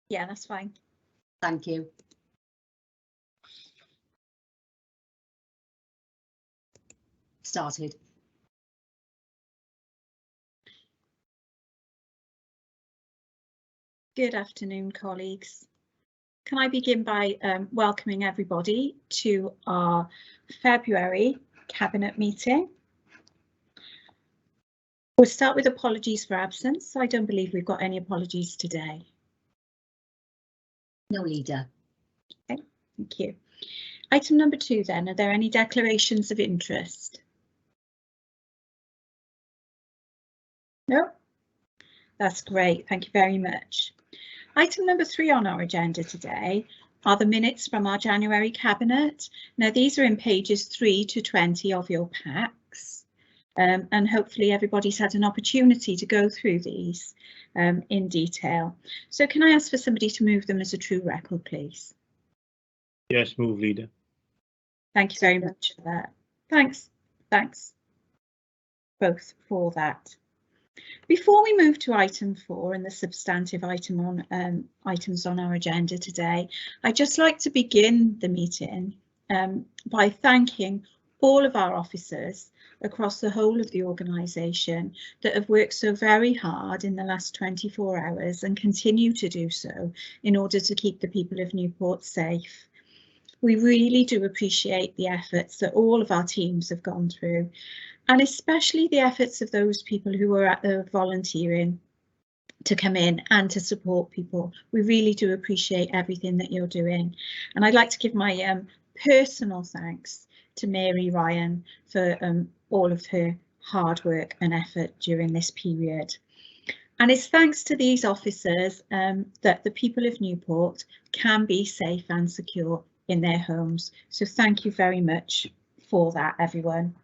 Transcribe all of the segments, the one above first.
Yeah, that's fine. Thank you. Started. Good afternoon, colleagues. Can I begin by welcoming everybody to our February Cabinet meeting? We'll start with apologies for absence. I don't believe we've got any apologies today. No, leader. Okay, thank you. Item number 2 then, are there any declarations of interest? No? That's great, thank you very much. Item number 3 on our agenda today are the minutes from our January Cabinet. Now these are in pages 3 to 20 of your packs, and hopefully everybody's had an opportunity to go through these in detail. So can I ask for somebody to move them as a true record, please? Yes, move, leader. Thank you very much for that. Thanks both for that. Before we move to item 4 and the substantive items on our agenda today, I'd just like to begin the meeting by thanking all of our officers across the whole of the organisation that have worked so very hard in the last 24 hours and continue to do so in order to keep the people of Newport safe. We really do appreciate the efforts that all of our teams have gone through, and especially the efforts of those people who are at the volunteering to come in and to support people. We really do appreciate everything that you're doing. And I'd like to give my personal thanks to Mary Ryan for all of her hard work and effort during this period. And it's thanks to these officers that the people of Newport can be safe and secure in their homes. So thank you very much for that, everyone.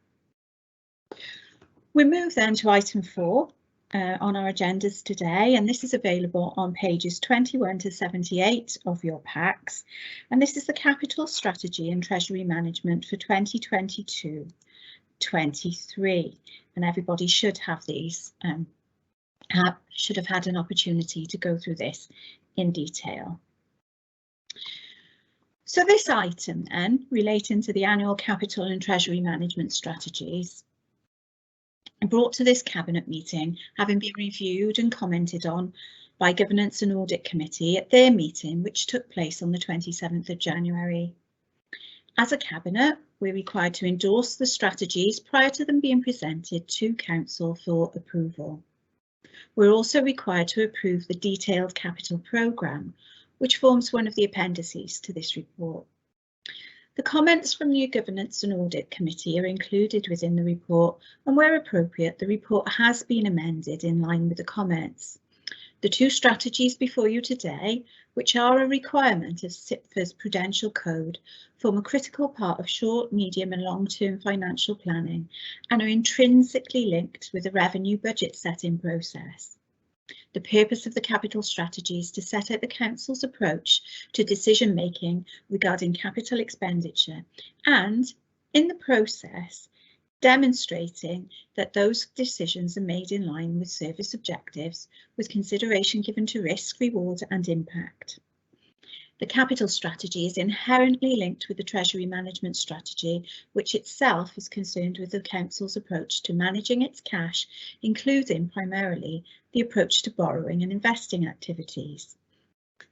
We move then to item 4 on our agendas today, and this is available on pages 21 to 78 of your packs. And this is the Capital Strategy and Treasury Management for 2022-23. And everybody should have these, should have had an opportunity to go through this in detail. So this item then, relating to the annual capital and treasury management strategies, brought to this Cabinet meeting, having been reviewed and commented on by Governance and Audit Committee at their meeting, which took place on the 27th of January. As a Cabinet, we're required to endorse the strategies prior to them being presented to Council for approval. We're also required to approve the detailed capital programme, which forms one of the appendices to this report. The comments from the Governance and Audit Committee are included within the report, and where appropriate, the report has been amended in line with the comments. The 2 strategies before you today, which are a requirement of SIPFA's Prudential Code, form a critical part of short, medium and long-term financial planning and are intrinsically linked with the revenue budget setting process. The purpose of the capital strategy is to set out the Council's approach to decision making regarding capital expenditure and, in the process, demonstrating that those decisions are made in line with service objectives, with consideration given to risk, reward and impact. The capital strategy is inherently linked with the Treasury Management Strategy, which itself is concerned with the Council's approach to managing its cash, including primarily the approach to borrowing and investing activities.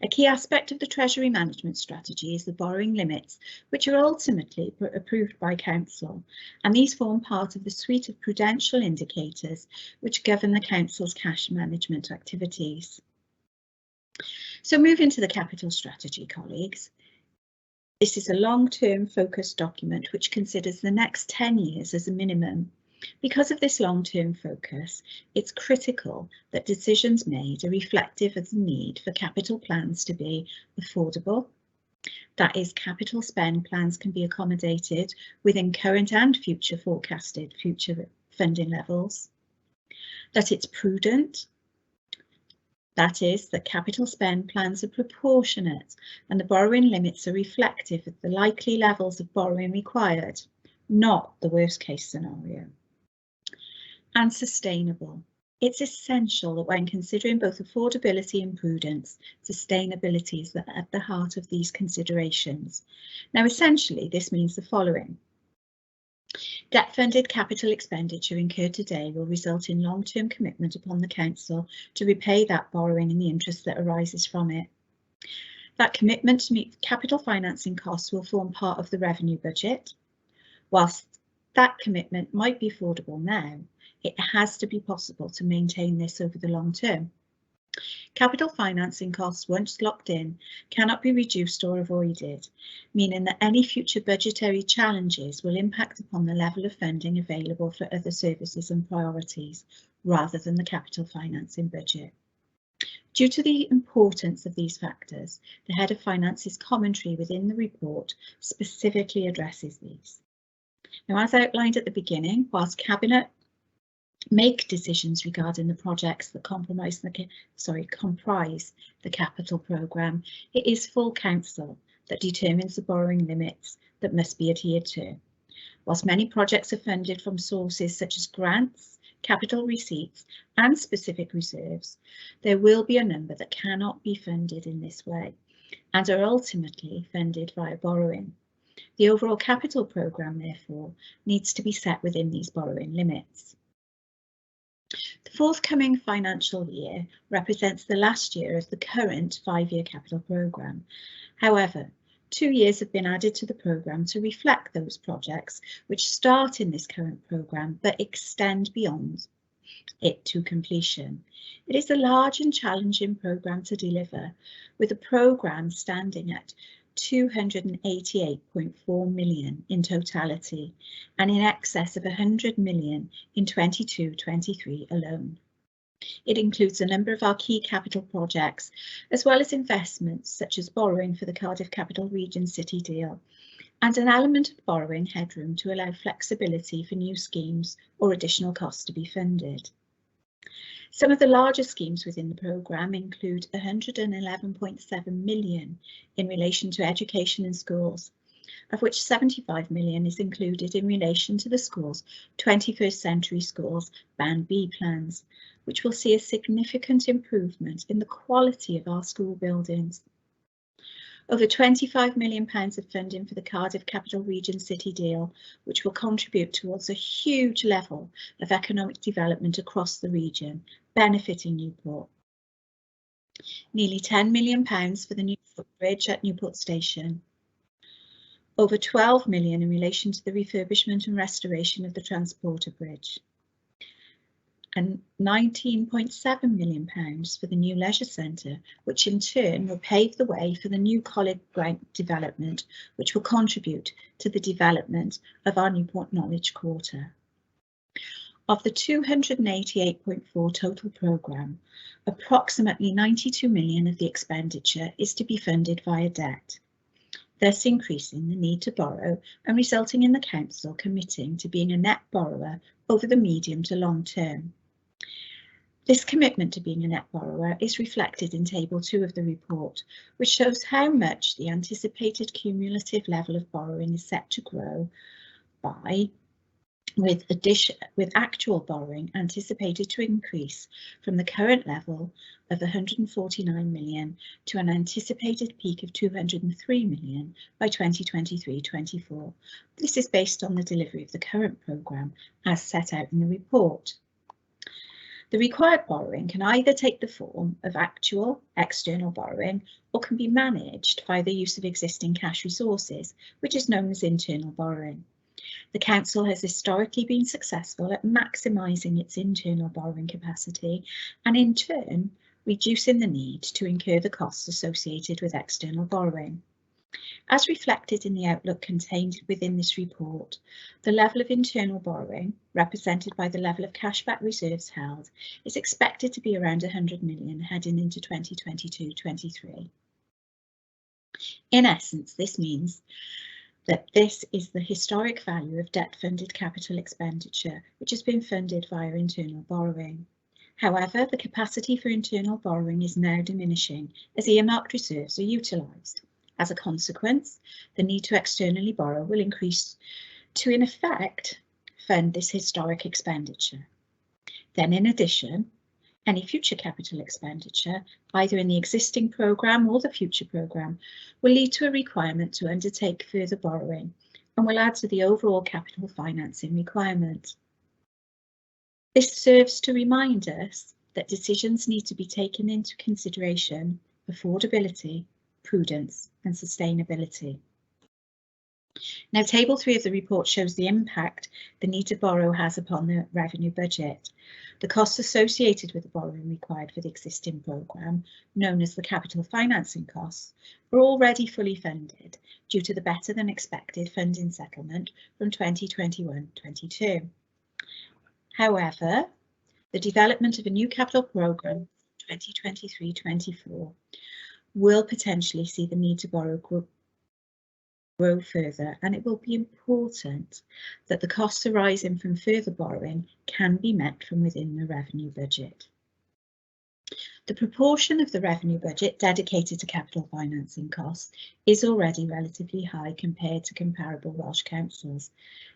A key aspect of the Treasury Management Strategy is the borrowing limits, which are ultimately approved by Council, and these form part of the suite of prudential indicators which govern the Council's cash management activities. So moving to the capital strategy, colleagues. This is a long-term focused document which considers the next 10 years as a minimum. Because of this long-term focus, it's critical that decisions made are reflective of the need for capital plans to be affordable. That is, capital spend plans can be accommodated within current and future forecasted future funding levels. That it's prudent. That is, that capital spend plans are proportionate and the borrowing limits are reflective of the likely levels of borrowing required, not the worst case scenario. And sustainable. It's essential that when considering both affordability and prudence, sustainability is at the heart of these considerations. Now, essentially, this means the following. Debt-funded capital expenditure incurred today will result in long-term commitment upon the Council to repay that borrowing and the interest that arises from it. That commitment to meet capital financing costs will form part of the revenue budget. Whilst that commitment might be affordable now, it has to be possible to maintain this over the long term. Capital financing costs, once locked in, cannot be reduced or avoided, meaning that any future budgetary challenges will impact upon the level of funding available for other services and priorities, rather than the capital financing budget. Due to the importance of these factors, the Head of Finance's commentary within the report specifically addresses these. Now, as outlined at the beginning, whilst Cabinet make decisions regarding the projects that comprise the capital programme, it is full Council that determines the borrowing limits that must be adhered to. Whilst many projects are funded from sources such as grants, capital receipts and specific reserves, there will be a number that cannot be funded in this way and are ultimately funded via borrowing. The overall capital programme, therefore, needs to be set within these borrowing limits. The forthcoming financial year represents the last year of the current 5-year capital programme. However, 2 years have been added to the programme to reflect those projects which start in this current programme but extend beyond it to completion. It is a large and challenging programme to deliver, with the programme standing at £288.4 million in totality and in excess of £100 million in 22-23 alone. It includes a number of our key capital projects, as well as investments such as borrowing for the Cardiff Capital Region City deal, and an element of borrowing headroom to allow flexibility for new schemes or additional costs to be funded. Some of the larger schemes within the programme include £111.7 million in relation to education in schools, of which £75 million is included in relation to the school's 21st Century Schools Band B plans, which will see a significant improvement in the quality of our school buildings. Over £25 million of funding for the Cardiff Capital Region City deal, which will contribute towards a huge level of economic development across the region, benefiting Newport. Nearly £10 million for the Newport Bridge at Newport Station. Over £12 million in relation to the refurbishment and restoration of the Transporter Bridge. And £19.7 million for the new leisure centre, which in turn will pave the way for the new college grant development, which will contribute to the development of our Newport Knowledge Quarter. Of the 288.4 total programme, approximately 92 million of the expenditure is to be funded via debt, thus increasing the need to borrow and resulting in the Council committing to being a net borrower over the medium to long term. This commitment to being a net borrower is reflected in Table 2 of the report, which shows how much the anticipated cumulative level of borrowing is set to grow by, with actual borrowing anticipated to increase from the current level of 149 million to an anticipated peak of 203 million by 2023-24. This is based on the delivery of the current programme as set out in the report. The required borrowing can either take the form of actual external borrowing or can be managed by the use of existing cash resources, which is known as internal borrowing. The Council has historically been successful at maximising its internal borrowing capacity and in turn reducing the need to incur the costs associated with external borrowing. As reflected in the outlook contained within this report, the level of internal borrowing, represented by the level of cashback reserves held, is expected to be around 100 million heading into 2022-23. In essence, this means that this is the historic value of debt-funded capital expenditure, which has been funded via internal borrowing. However, the capacity for internal borrowing is now diminishing as earmarked reserves are utilised. As a consequence, the need to externally borrow will increase to, in effect, fund this historic expenditure. Then, in addition, Any future capital expenditure, either in the existing programme or the future programme, will lead to a requirement to undertake further borrowing and will add to the overall capital financing requirement. This serves to remind us that decisions need to be taken into consideration affordability, prudence and sustainability. Now, table 3 of the report shows the impact the need to borrow has upon the revenue budget. The costs associated with the borrowing required for the existing programme, known as the capital financing costs, are already fully funded due to the better than expected funding settlement from 2021-22. However, the development of a new capital programme 2023-24 will potentially see the need to borrow grow further, and it will be important that the costs arising from further borrowing can be met from within the revenue budget. The proportion of the revenue budget dedicated to capital financing costs is already relatively high compared to comparable Welsh councils,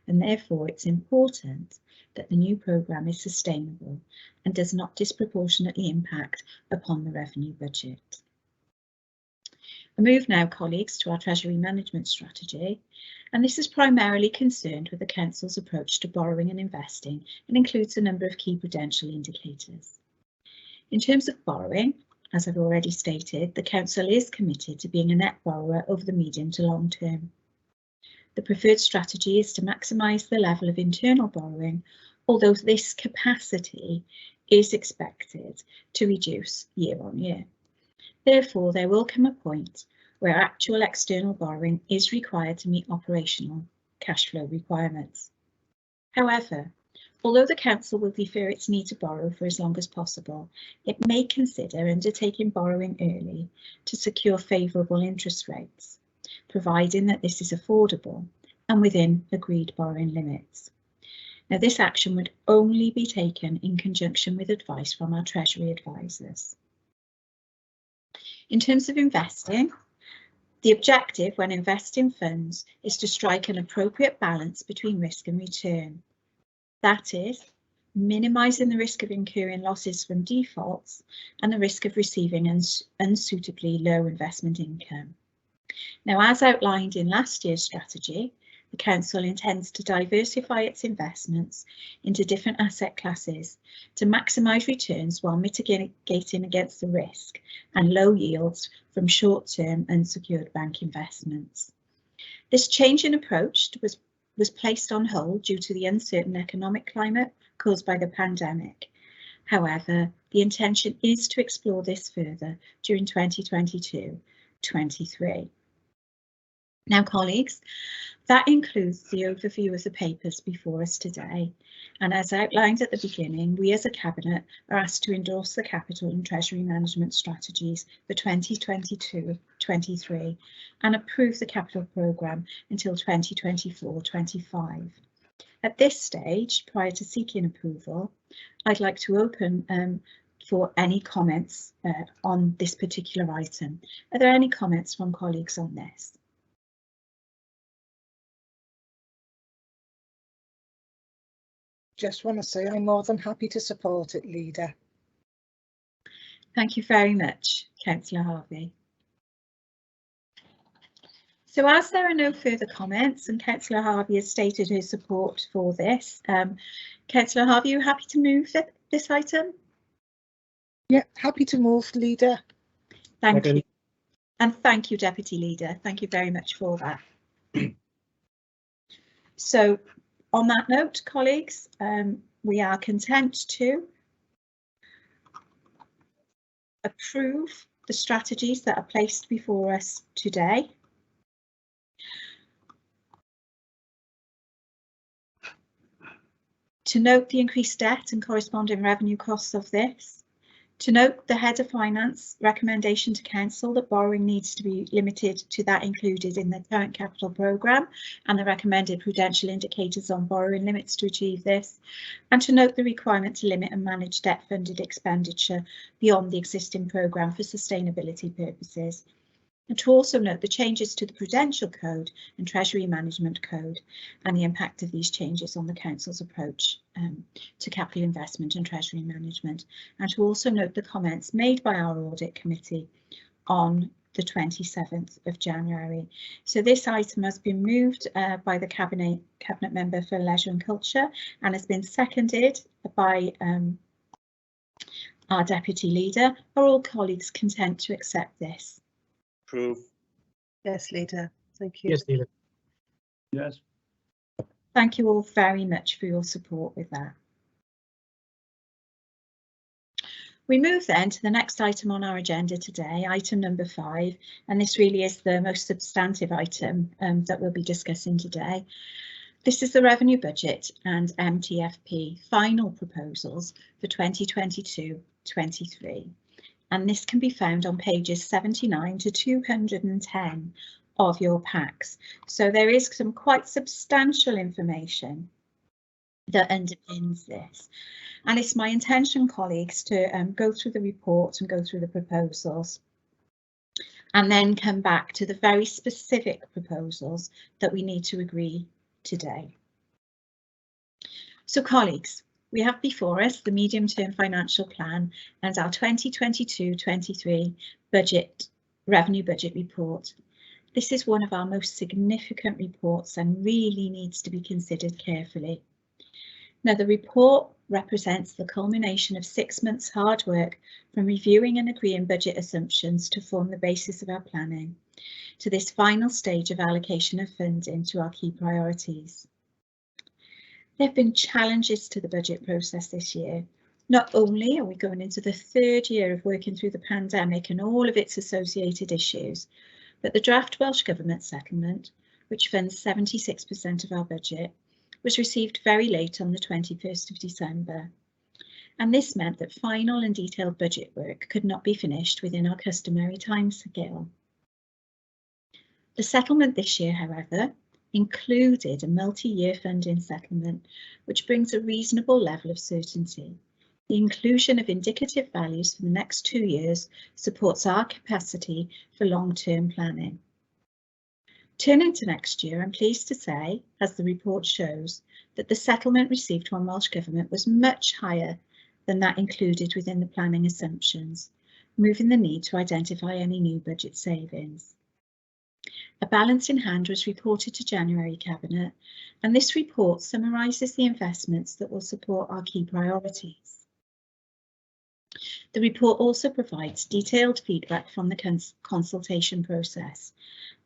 and therefore it's important that the new programme is sustainable and does not disproportionately impact upon the revenue budget. I move now, colleagues, to our Treasury Management Strategy, and this is primarily concerned with the Council's approach to borrowing and investing and includes a number of key prudential indicators. In terms of borrowing, as I've already stated, the Council is committed to being a net borrower over the medium to long term. The preferred strategy is to maximise the level of internal borrowing, although this capacity is expected to reduce year on year. Therefore, there will come a point where actual external borrowing is required to meet operational cash flow requirements. However, although the Council will defer its need to borrow for as long as possible, it may consider undertaking borrowing early to secure favourable interest rates, providing that this is affordable and within agreed borrowing limits. Now, this action would only be taken in conjunction with advice from our Treasury advisors. In terms of investing, the objective when investing funds is to strike an appropriate balance between risk and return. That is, minimising the risk of incurring losses from defaults and the risk of receiving unsuitably low investment income. Now, as outlined in last year's strategy, the Council intends to diversify its investments into different asset classes to maximise returns while mitigating against the risk and low yields from short-term unsecured bank investments. This change in approach was placed on hold due to the uncertain economic climate caused by the pandemic. However, the intention is to explore this further during 2022-23. Now, colleagues, that includes the overview of the papers before us today, and as outlined at the beginning, we as a Cabinet are asked to endorse the capital and treasury management strategies for 2022-23 and approve the capital programme until 2024-25. At this stage, prior to seeking approval, I'd like to open for any comments on this particular item. Are there any comments from colleagues on this? Just want to say I'm more than happy to support it, Leader. Thank you very much, Councillor Harvey. So as there are no further comments and Councillor Harvey has stated her support for this, Councillor Harvey, are you happy to move this item? Yeah, happy to move, Leader. Thank you. And thank you, Deputy Leader. Thank you very much for that. So, on that note, colleagues, we are content to approve the strategies that are placed before us today. To note the increased debt and corresponding revenue costs of this. To note the Head of Finance recommendation to Council that borrowing needs to be limited to that included in the current capital programme and the recommended prudential indicators on borrowing limits to achieve this. And to note the requirement to limit and manage debt funded expenditure beyond the existing programme for sustainability purposes. and to also note the changes to the Prudential Code and Treasury Management Code and the impact of these changes on the Council's approach to capital investment and Treasury management, and to also note the comments made by our Audit Committee on the 27th of January. So this item has been moved by the Cabinet Member for Leisure and Culture and has been seconded by our Deputy Leader. Are all colleagues content to accept this? Approve. Yes, Leader. Thank you. Yes, Leader. Yes. Thank you all very much for your support with that. We move then to the next item on our agenda today, item number 5, and this really is the most substantive item that we'll be discussing today. This is the revenue budget and MTFP final proposals for 2022-23, and this can be found on pages 79 to 210 of your packs. So there is some quite substantial information that underpins this. And it's my intention, colleagues, to go through the report and go through the proposals and then come back to the very specific proposals that we need to agree today. So, colleagues, we have before us the medium-term financial plan and our 2022-23 revenue budget report. This is one of our most significant reports and really needs to be considered carefully. Now, the report represents the culmination of 6 months' hard work from reviewing and agreeing budget assumptions to form the basis of our planning, to this final stage of allocation of funding to our key priorities. There have been challenges to the budget process this year. Not only are we going into the 3rd year of working through the pandemic and all of its associated issues, but the draft Welsh Government settlement, which funds 76% of our budget, was received very late on the 21st of December. And this meant that final and detailed budget work could not be finished within our customary timescale. The settlement this year, however, included a multi-year funding settlement, which brings a reasonable level of certainty. The inclusion of indicative values for the next 2 years supports our capacity for long-term planning. Turning to next year, I'm pleased to say, as the report shows, that the settlement received from Welsh Government was much higher than that included within the planning assumptions, moving the need to identify any new budget savings. A balance in hand was reported to January Cabinet, and this report summarises the investments that will support our key priorities. The report also provides detailed feedback from the consultation process.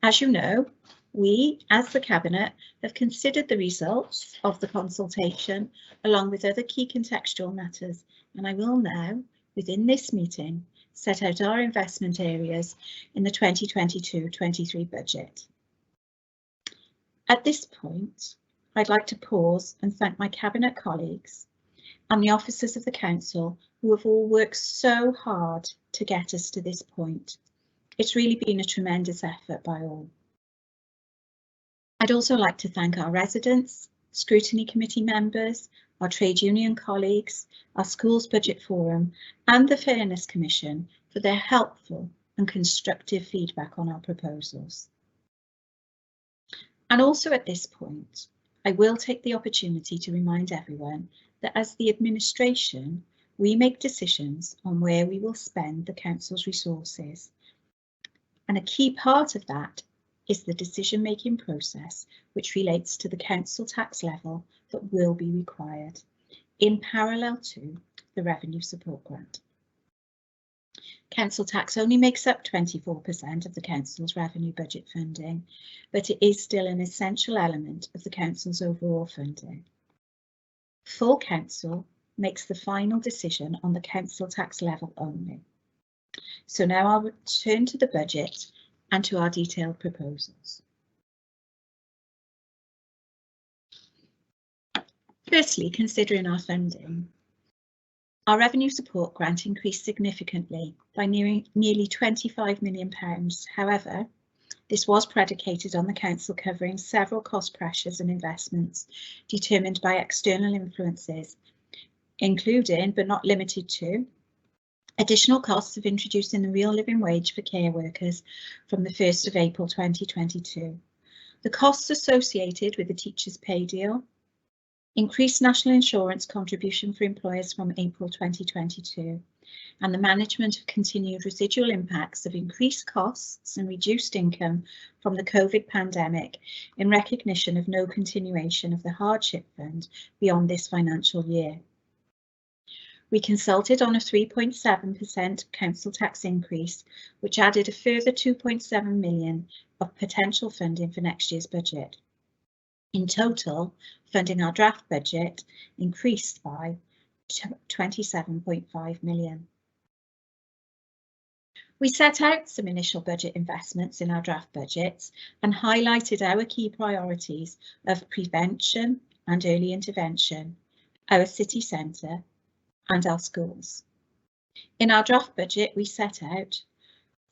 As you know, we, as the Cabinet, have considered the results of the consultation along with other key contextual matters, and I will now, within this meeting, set out our investment areas in the 2022-23 budget. At this point, I'd like to pause and thank my Cabinet colleagues and the officers of the Council who have all worked so hard to get us to this point. It's really been a tremendous effort by all. I'd also like to thank our residents, Scrutiny Committee members, our trade union colleagues, our Schools Budget Forum and the Fairness Commission for their helpful and constructive feedback on our proposals. And also at this point, I will take the opportunity to remind everyone that as the administration, we make decisions on where we will spend the Council's resources. And a key part of that is the decision-making process, which relates to the council tax level that will be required, in parallel to the revenue support grant. Council tax only makes up 24% of the council's revenue budget funding, but it is still an essential element of the council's overall funding. Full council makes the final decision on the council tax level only. So now I'll return to the budget and to our detailed proposals. Firstly, considering our funding. Our revenue support grant increased significantly by nearly £25 million. However, this was predicated on the council covering several cost pressures and investments determined by external influences, including but not limited to Additional costs of introducing the real living wage for care workers from the 1st of April 2022. The costs associated with the teachers' pay deal. Increased national insurance contribution for employers from April 2022. And the management of continued residual impacts of increased costs and reduced income from the COVID pandemic in recognition of no continuation of the hardship fund beyond this financial year. We consulted on a 3.7% council tax increase, which added a further 2.7 million of potential funding for next year's budget. In total, funding our draft budget increased by 27.5 million. We set out some initial budget investments in our draft budgets and highlighted our key priorities of prevention and early intervention, our city centre and our schools. In our draft budget, we set out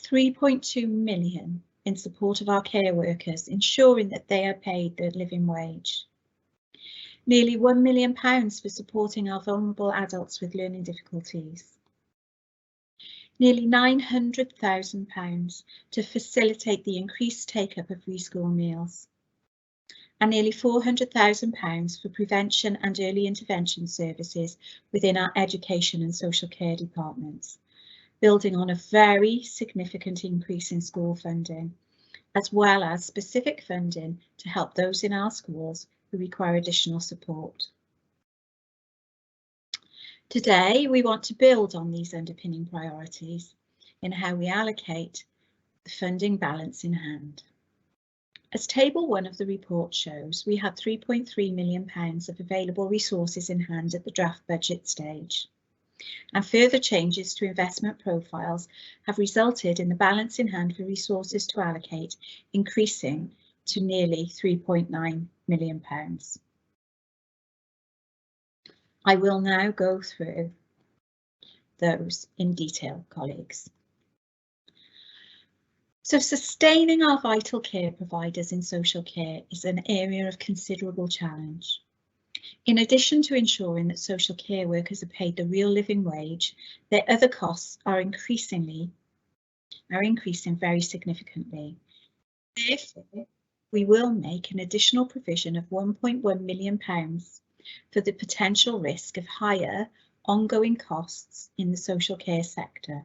3.2 million in support of our care workers, ensuring that they are paid their living wage. Nearly £1 million for supporting our vulnerable adults with learning difficulties. Nearly £900,000 to facilitate the increased take-up of free school meals. And nearly £400,000 for prevention and early intervention services within our education and social care departments, building on a very significant increase in school funding, as well as specific funding to help those in our schools who require additional support. Today, we want to build on these underpinning priorities in how we allocate the funding balance in hand. As Table 1 of the report shows, we had £3.3 million of available resources in hand at the draft budget stage, and further changes to investment profiles have resulted in the balance in hand for resources to allocate increasing to nearly £3.9 million. I will now go through those in detail, colleagues. So sustaining our vital care providers in social care is an area of considerable challenge. In addition to ensuring that social care workers are paid the real living wage, their other costs are increasing very significantly. Therefore, we will make an additional provision of £1.1 million for the potential risk of higher ongoing costs in the social care sector,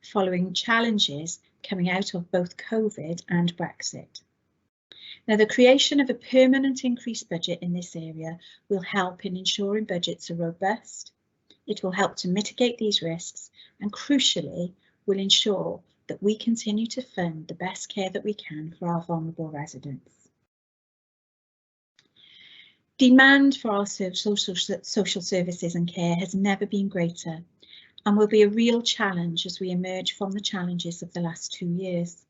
following challenges coming out of both COVID and Brexit. Now, the creation of a permanent increased budget in this area will help in ensuring budgets are robust. It will help to mitigate these risks and, crucially, will ensure that we continue to fund the best care that we can for our vulnerable residents. Demand for our social services and care has never been greater and will be a real challenge as we emerge from the challenges of the last 2 years.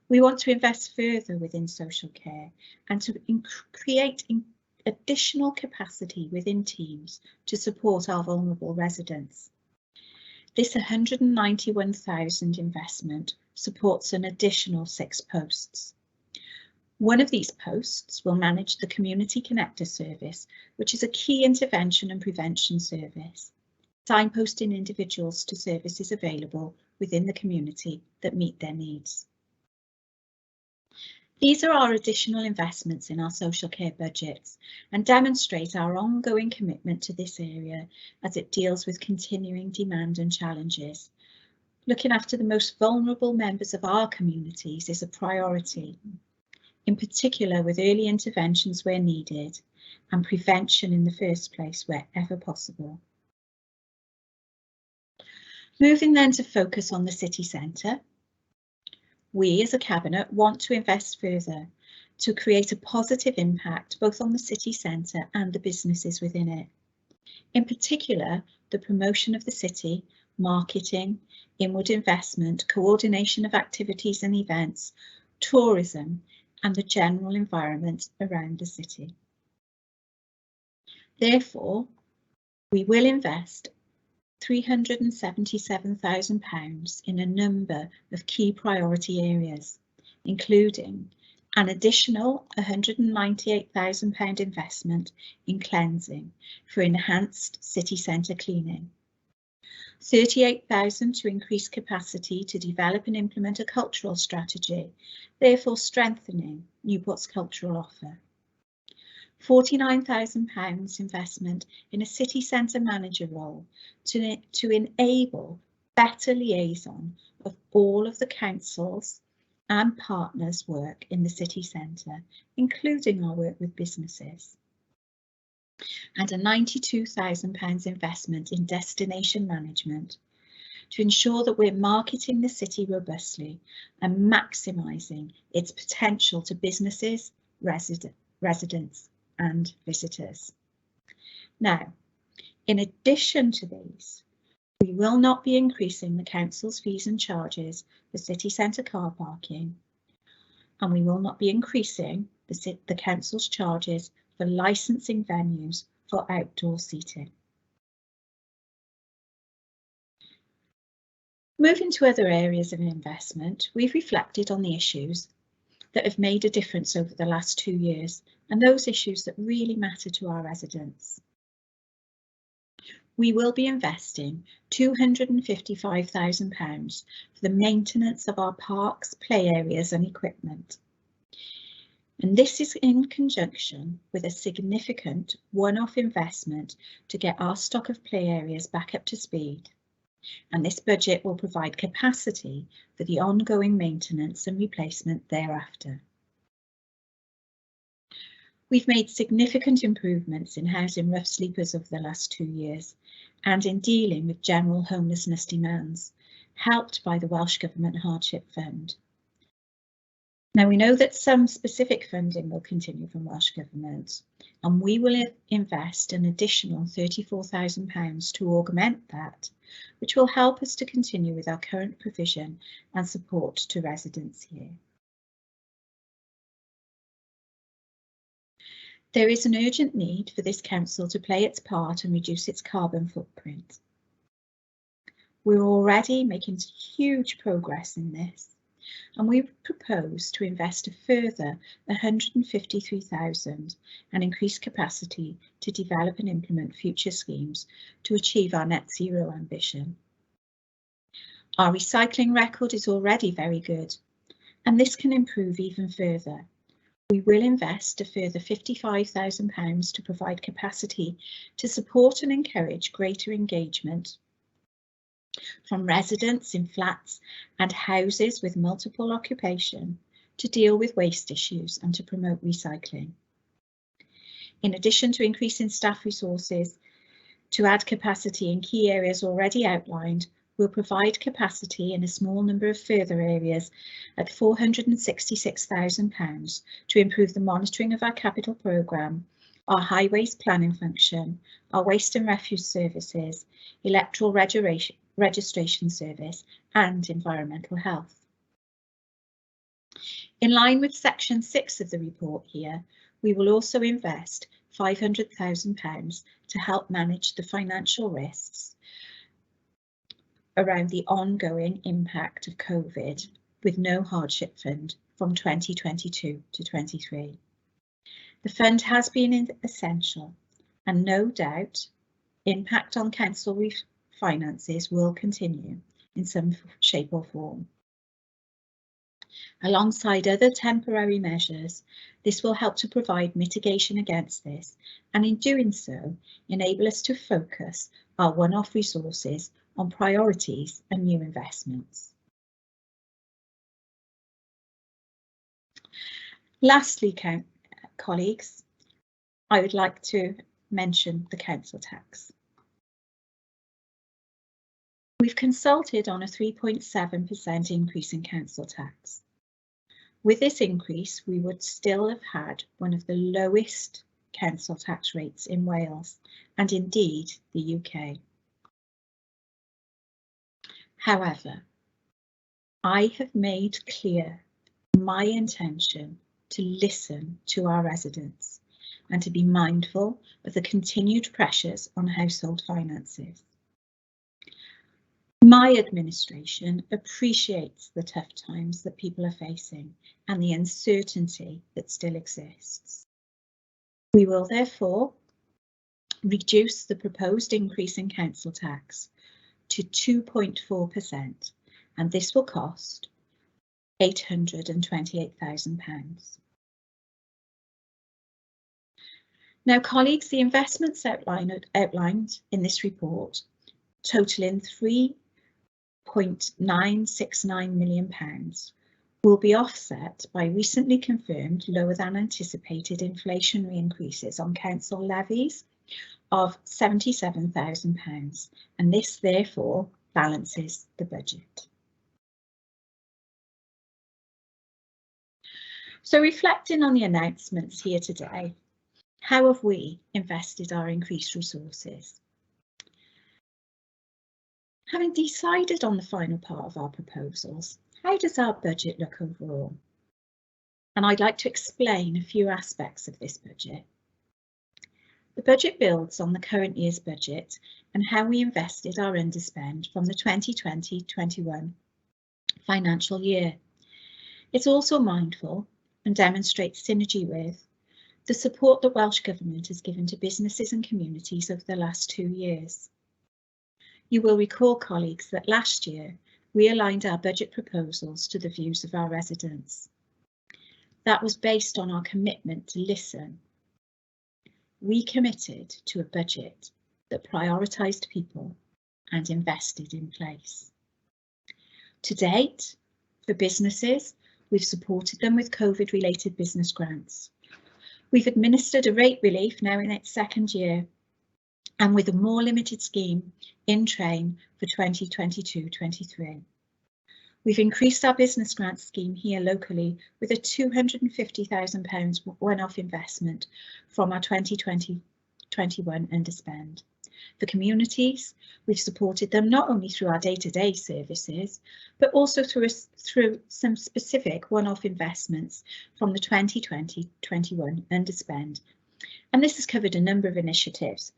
We want to invest further within social care and to create additional capacity within teams to support our vulnerable residents. This £191,000 investment supports an additional 6 posts. One of these posts will manage the Community Connector service, which is a key intervention and prevention service, signposting individuals to services available within the community that meet their needs. These are our additional investments in our social care budgets and demonstrate our ongoing commitment to this area as it deals with continuing demand and challenges. Looking after the most vulnerable members of our communities is a priority, in particular with early interventions where needed and prevention in the first place wherever possible. Moving then to focus on the city centre, we as a Cabinet want to invest further to create a positive impact both on the city centre and the businesses within it. In particular, the promotion of the city, marketing, inward investment, coordination of activities and events, tourism, and the general environment around the city. Therefore, we will invest £377,000 in a number of key priority areas, including an additional £198,000 investment in cleansing for enhanced city centre cleaning, 38,000 to increase capacity to develop and implement a cultural strategy, therefore strengthening Newport's cultural offer. £49,000 investment in a city centre manager role to enable better liaison of all of the councils and partners' work in the city centre, including our work with businesses. And a £92,000 investment in destination management to ensure that we're marketing the city robustly and maximising its potential to businesses, residents and visitors. Now, in addition to these, we will not be increasing the council's fees and charges for city centre car parking, and we will not be increasing the council's charges for licensing venues for outdoor seating. Moving to other areas of investment, we've reflected on the issues that have made a difference over the last 2 years and those issues that really matter to our residents. We will be investing £255,000 for the maintenance of our parks, play areas and equipment. And this is in conjunction with a significant one-off investment to get our stock of play areas back up to speed. And this budget will provide capacity for the ongoing maintenance and replacement thereafter. We've made significant improvements in housing rough sleepers over the last 2 years and in dealing with general homelessness demands, helped by the Welsh Government Hardship Fund. Now, we know that some specific funding will continue from Welsh Government, and we will invest an additional £34,000 to augment that, which will help us to continue with our current provision and support to residents here. There is an urgent need for this council to play its part and reduce its carbon footprint. We're already making huge progress in this, and we propose to invest a further £153,000 and increase capacity to develop and implement future schemes to achieve our net zero ambition. Our recycling record is already very good, and this can improve even further. We will invest a further £55,000 to provide capacity to support and encourage greater engagement from residents in flats and houses with multiple occupation to deal with waste issues and to promote recycling. In addition to increasing staff resources to add capacity in key areas already outlined, we'll provide capacity in a small number of further areas at £466,000 to improve the monitoring of our capital programme, our highways planning function, our waste and refuse services, electoral registration service and environmental health. In line with section 6 of the report here, we will also invest £500,000 to help manage the financial risks around the ongoing impact of COVID with no hardship fund from 2022 to 23. The fund has been essential and no doubt impact on council finances will continue in some shape or form. Alongside other temporary measures, this will help to provide mitigation against this and in doing so enable us to focus our one-off resources on priorities and new investments. Lastly, colleagues, I would like to mention the council tax. We've consulted on a 3.7% increase in council tax. With this increase, we would still have had one of the lowest council tax rates in Wales and indeed the UK. However, I have made clear my intention to listen to our residents and to be mindful of the continued pressures on household finances. My administration appreciates the tough times that people are facing and the uncertainty that still exists. We will therefore reduce the proposed increase in council tax to 2.4%, and this will cost £828,000. Now, colleagues, the investments outlined in this report, totaling £3.969 million, will be offset by recently confirmed lower than anticipated inflationary increases on council levies of £77,000, and this therefore balances the budget. So, reflecting on the announcements here today, how have we invested our increased resources? Having decided on the final part of our proposals, how does our budget look overall? And I'd like to explain a few aspects of this budget. The budget builds on the current year's budget and how we invested our underspend from the 2020-21 financial year. It's also mindful and demonstrates synergy with the support that Welsh Government has given to businesses and communities over the last 2 years. You will recall, colleagues, that last year we aligned our budget proposals to the views of our residents. That was based on our commitment to listen. We committed to a budget that prioritised people and invested in place. To date, for businesses, we've supported them with COVID-related business grants. We've administered a rate relief now in its 2nd year, and with a more limited scheme in train for 2022-23. We've increased our business grant scheme here locally with a £250,000 one-off investment from our 2020-21 underspend. For communities, we've supported them not only through our day-to-day services, but also through some specific one-off investments from the 2020-21 underspend. And this has covered a number of initiatives,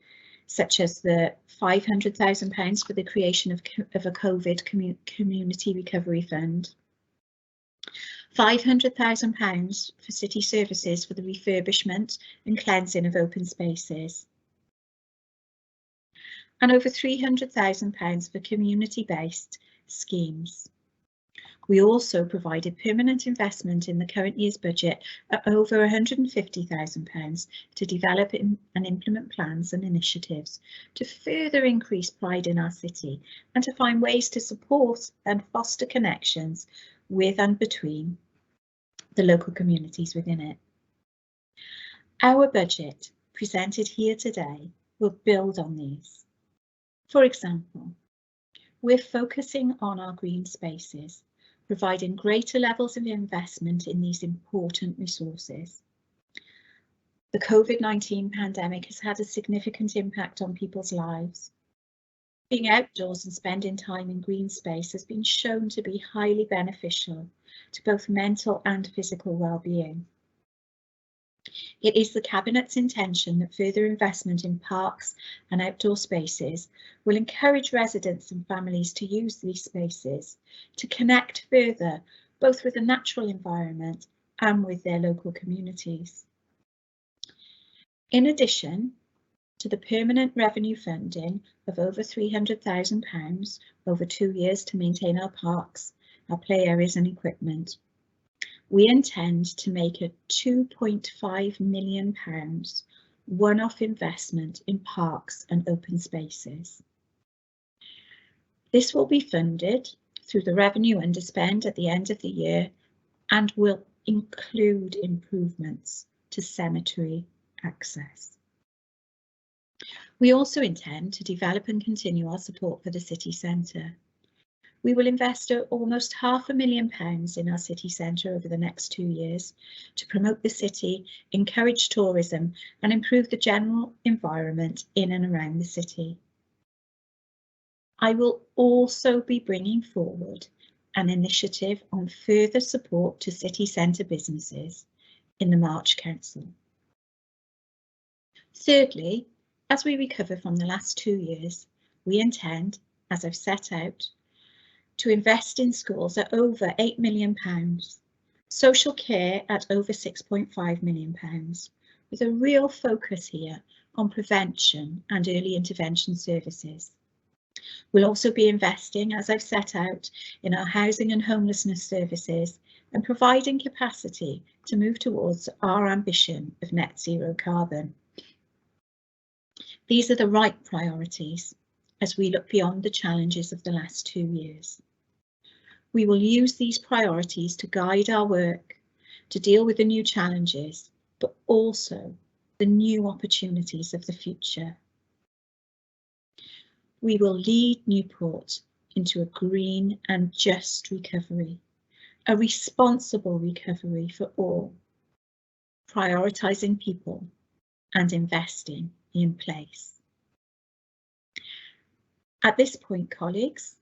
such as the £500,000 for the creation of a COVID community recovery fund, £500,000 for city services for the refurbishment and cleansing of open spaces, and over £300,000 for community-based schemes. We also provided permanent investment in the current year's budget at over £150,000 to develop and implement plans and initiatives to further increase pride in our city and to find ways to support and foster connections with and between the local communities within it. Our budget presented here today will build on these. For example, we're focusing on our green spaces, providing greater levels of investment in these important resources. The COVID-19 pandemic has had a significant impact on people's lives. Being outdoors and spending time in green space has been shown to be highly beneficial to both mental and physical well-being. It is the Cabinet's intention that further investment in parks and outdoor spaces will encourage residents and families to use these spaces to connect further, both with the natural environment and with their local communities. In addition to the permanent revenue funding of over £300,000 over 2 years to maintain our parks, our play areas and equipment, we intend to make a £2.5 million one-off investment in parks and open spaces. This will be funded through the revenue underspend at the end of the year and will include improvements to cemetery access. We also intend to develop and continue our support for the city centre. We will invest almost £500,000 in our city centre over the next 2 years to promote the city, encourage tourism and improve the general environment in and around the city. I will also be bringing forward an initiative on further support to city centre businesses in the March Council. Thirdly, as we recover from the last 2 years, we intend, as I've set out, to invest in schools at over £8 million, social care at over £6.5 million, with a real focus here on prevention and early intervention services. We'll also be investing, as I've set out, in our housing and homelessness services and providing capacity to move towards our ambition of net zero carbon. These are the right priorities as we look beyond the challenges of the last 2 years. We will use these priorities to guide our work, to deal with the new challenges, but also the new opportunities of the future. We will lead Newport into a green and just recovery, a responsible recovery for all, prioritising people and investing in place. At this point, colleagues,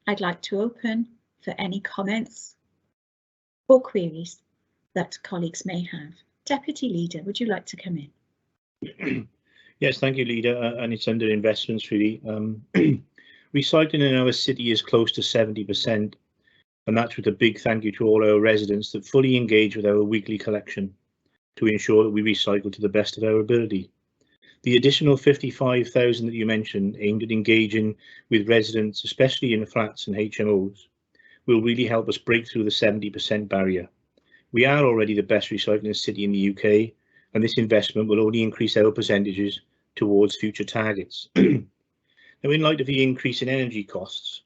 I'd like to open for any comments or queries that colleagues may have. Deputy Leader, would you like to come in? Yes, thank you, Leader. And it's under investments, really. Recycling in our city is close to 70%, and that's with a big thank you to all our residents that fully engage with our weekly collection to ensure that we recycle to the best of our ability. The additional 55,000 that you mentioned, aimed at engaging with residents, especially in flats and HMOs, will really help us break through the 70% barrier. We are already the best recycling city in the UK, and this investment will only increase our percentages towards future targets. Now, in light of the increase in energy costs,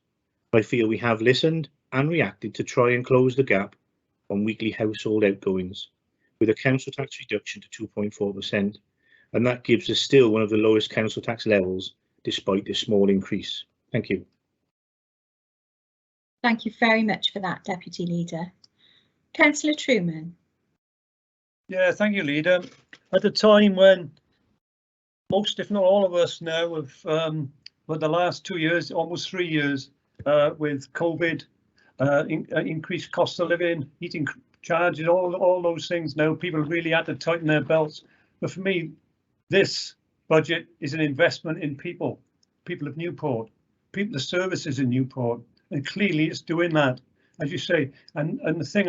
I feel we have listened and reacted to try and close the gap on weekly household outgoings with a council tax reduction to 2.4%, and that gives us still one of the lowest council tax levels despite this small increase. Thank you. Thank you very much for that, Deputy Leader. Councillor Truman. Yeah, thank you, Leader. At a time when most, if not all of us now, have for the last 2 years, almost 3 years, with COVID, increased cost of living, heating charges, all those things. Now people really had to tighten their belts. But for me, this budget is an investment in people of Newport, the services in Newport, and clearly it's doing that, as you say. And the thing,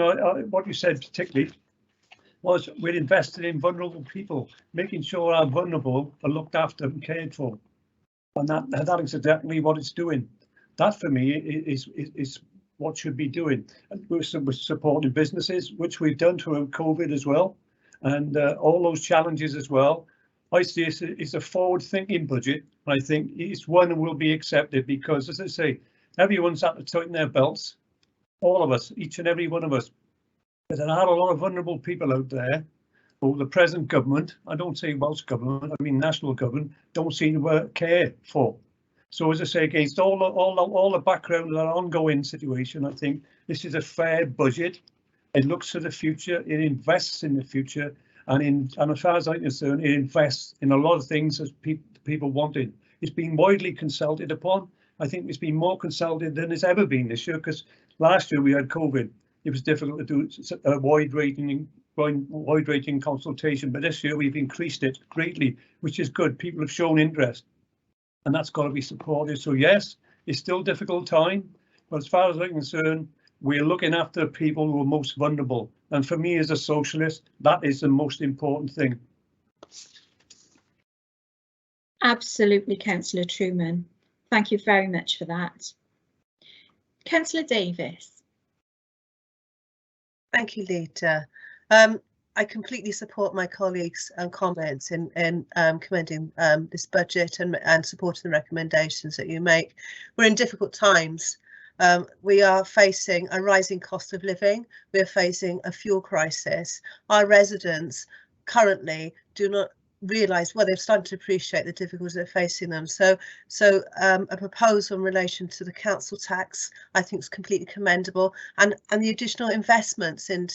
what you said particularly, was we're invested in vulnerable people, making sure our vulnerable are looked after and cared for. And that is exactly what it's doing. That for me is what should be doing. We're supporting businesses, which we've done through COVID as well, and all those challenges as well. I see it's a forward-thinking budget. I think it's one that will be accepted because, as I say, everyone's had to tighten their belts. All of us, each and every one of us. There are a lot of vulnerable people out there who the present government, I don't say Welsh government, I mean national government, don't seem to care for. So as I say, against all the background of that ongoing situation, I think this is a fair budget. It looks to the future, it invests in the future, and as far as I'm concerned, it invests in a lot of things as people wanted. It's been widely consulted upon. I think it's been more consulted than it's ever been this year, because last year we had COVID. It was difficult to do a wide-ranging consultation, but this year we've increased it greatly, which is good. People have shown interest, and that's got to be supported. So yes, it's still a difficult time, but as far as I'm concerned, we're looking after people who are most vulnerable. And for me as a socialist, that is the most important thing. Absolutely, Councillor Truman. Thank you very much for that. Councillor Davis. Thank you, Leader. I completely support my colleagues' comments in commending this budget and supporting the recommendations that you make. We're in difficult times. We are facing a rising cost of living. We are facing a fuel crisis. Our residents currently do not realise, well, they've started to appreciate the difficulties they're facing them. So a proposal in relation to the council tax, I think, is completely commendable, and the additional investments in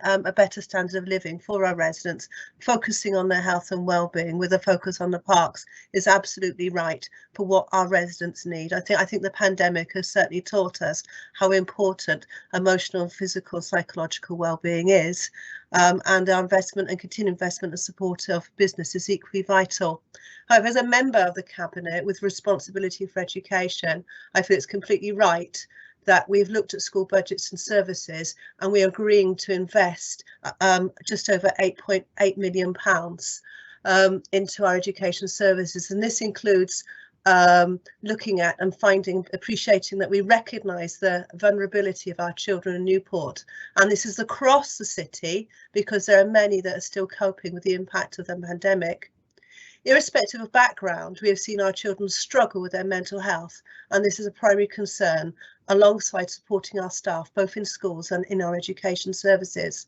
a better standard of living for our residents, focusing on their health and well-being with a focus on the parks, is absolutely right for what our residents need. I think the pandemic has certainly taught us how important emotional, physical, psychological well-being is. And our investment and continued investment and support of business is equally vital. However, as a member of the Cabinet with responsibility for education, I feel it's completely right that we've looked at school budgets and services, and we are agreeing to invest just over £8.8 million into our education services, and this includes looking at and appreciating that we recognise the vulnerability of our children in Newport. And this is across the city because there are many that are still coping with the impact of the pandemic. Irrespective of background, we have seen our children struggle with their mental health, and this is a primary concern alongside supporting our staff both in schools and in our education services.